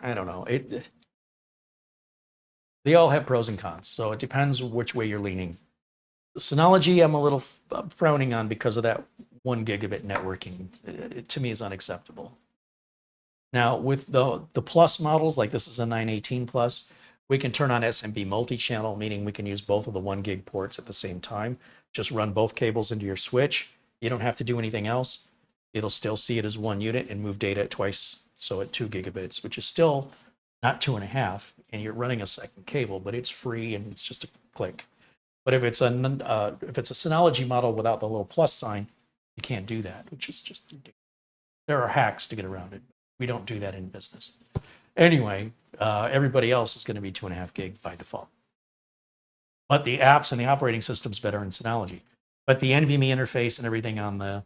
I don't know. They all have pros and cons, so it depends which way you're leaning. Synology, I'm a little frowning on because of that 1 gigabit networking. It to me is unacceptable. Now, with the plus models, like this is a 918 plus, we can turn on SMB multi-channel, meaning we can use both of the 1 gig ports at the same time. Just run both cables into your switch. You don't have to do anything else. It'll still see it as 1 unit and move data at twice, so at 2 gigabits, which is still not 2.5, and you're running a second cable, but it's free and it's just a click. But if it's a Synology model without the little plus sign, you can't do that, which is just ridiculous. There are hacks to get around it. We don't do that in business. Anyway, everybody else is going to be 2.5 gig by default. But the apps and the operating system's better in Synology. But the NVMe interface and everything on the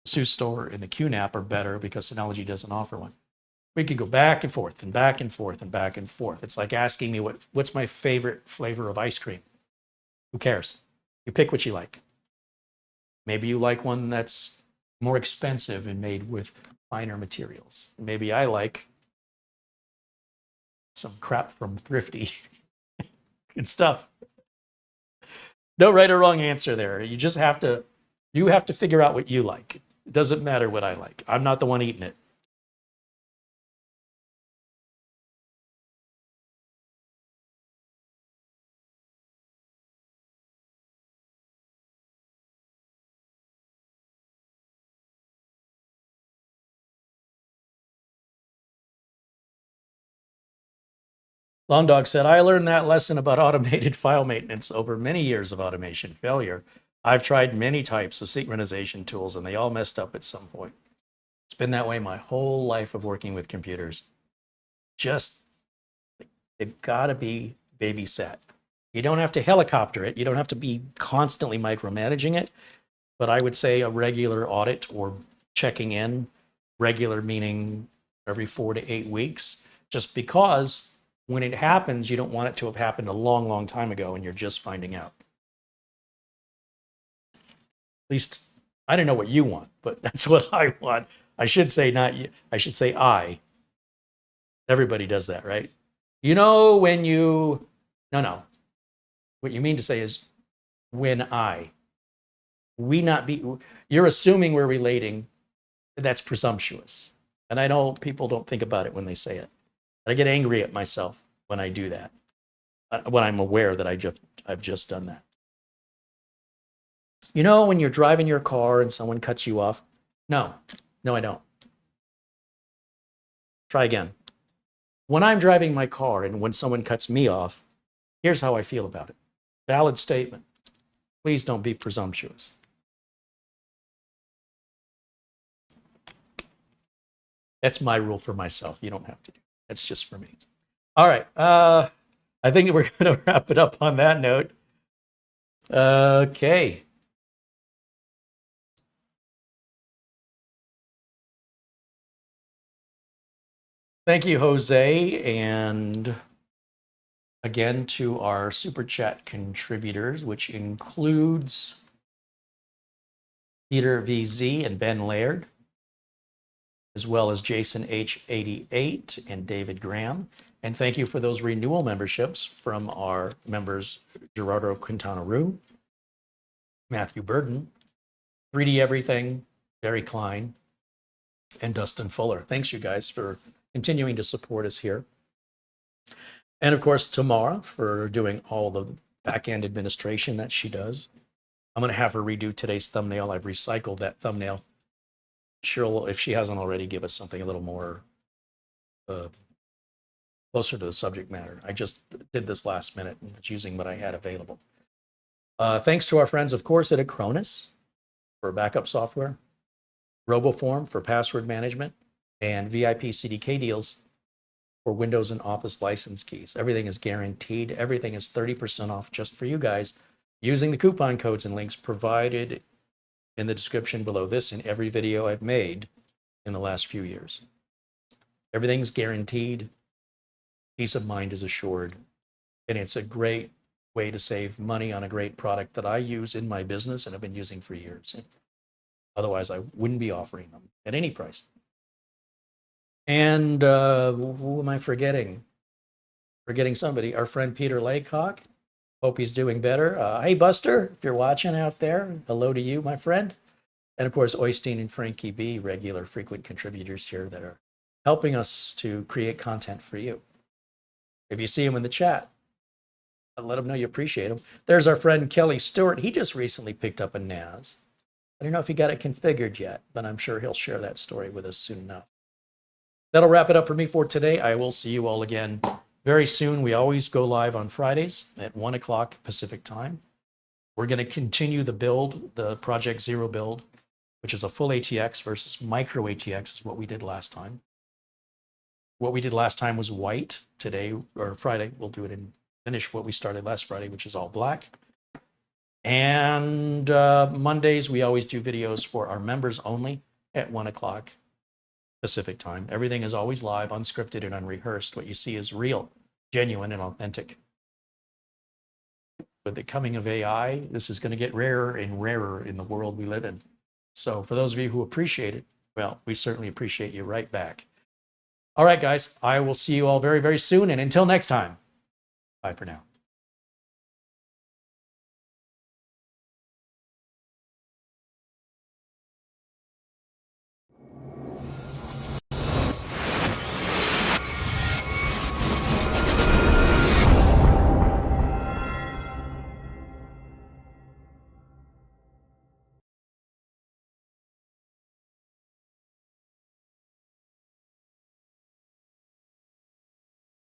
ASUS store and the QNAP are better because Synology doesn't offer one. We could go back and forth and back and forth and back and forth. It's like asking me what's my favorite flavor of ice cream. Who cares? You pick what you like. Maybe you like one that's more expensive and made with finer materials. Maybe I like some crap from Thrifty. Good stuff. No right or wrong answer there. You just have to figure out what you like. It doesn't matter what I like. I'm not the one eating it. Long Dog said, I learned that lesson about automated file maintenance over many years of automation failure. I've tried many types of synchronization tools and they all messed up at some point. It's been that way my whole life of working with computers. Just, they've got to be babysat. You don't have to helicopter it. You don't have to be constantly micromanaging it. But I would say a regular audit or checking in, regular meaning every 4 to 8 weeks, just because when it happens, you don't want it to have happened a long, long time ago and you're just finding out. At least I don't know what you want, but that's what I want. I should say not you. I should say I. Everybody does that, right? You know when you... No. What you mean to say is when I. We not be... You're assuming we're relating. That's presumptuous. And I know people don't think about it when they say it. I get angry at myself when I do that, when I'm aware that I've just done that. You know, when you're driving your car and someone cuts you off? No, I don't. Try again. When I'm driving my car and when someone cuts me off, here's how I feel about it. Valid statement. Please don't be presumptuous. That's my rule for myself. You don't have to do it. That's just for me. All right. I think we're going to wrap it up on that note. Okay. Thank you, Jose. And again, to our Super Chat contributors, which includes Peter VZ and Ben Laird, as well as Jason H88 and David Graham. And thank you for those renewal memberships from our members, Gerardo Quintana Roo, Matthew Burden, 3D Everything, Barry Klein, and Dustin Fuller. Thanks, you guys, for continuing to support us here. And of course, Tamara for doing all the back-end administration that she does. I'm going to have her redo today's thumbnail. I've recycled that thumbnail. She'll, if she hasn't already, give us something a little more closer to the subject matter. I just did this last minute and it's using what I had available. Thanks to our friends, of course, at Acronis for backup software, RoboForm for password management, and VIP CDK deals for Windows and Office license keys. Everything is guaranteed. Everything is 30% off just for you guys using the coupon codes and links provided in the description below this and every video I've made in the last few years. Everything's guaranteed. Peace of mind is assured. And it's a great way to save money on a great product that I use in my business and have been using for years. Otherwise, I wouldn't be offering them at any price. And who am I forgetting? Forgetting somebody. Our friend Peter Laycock. Hope he's doing better. Hey, Buster, if you're watching out there, hello to you, my friend. And of course, Oystein and Frankie B, regular frequent contributors here that are helping us to create content for you. If you see him in the chat, let him know you appreciate him. There's our friend Kelly Stewart. He just recently picked up a NAS. I don't know if he got it configured yet, but I'm sure he'll share that story with us soon enough. That'll wrap it up for me for today. I will see you all again very soon. We always go live on Fridays at 1 o'clock Pacific time. We're going to continue the build, the Project Zero build, which is a full ATX versus micro ATX is what we did last time. What we did last time was white. Today, or Friday, we'll do it and finish what we started last Friday, which is all black. And Mondays, we always do videos for our members only at 1 o'clock Pacific time. Everything is always live, unscripted, and unrehearsed. What you see is real, genuine, and authentic. With the coming of AI, this is going to get rarer and rarer in the world we live in. So for those of you who appreciate it, well, we certainly appreciate you right back. All right, guys, I will see you all very, very soon. And until next time, bye for now.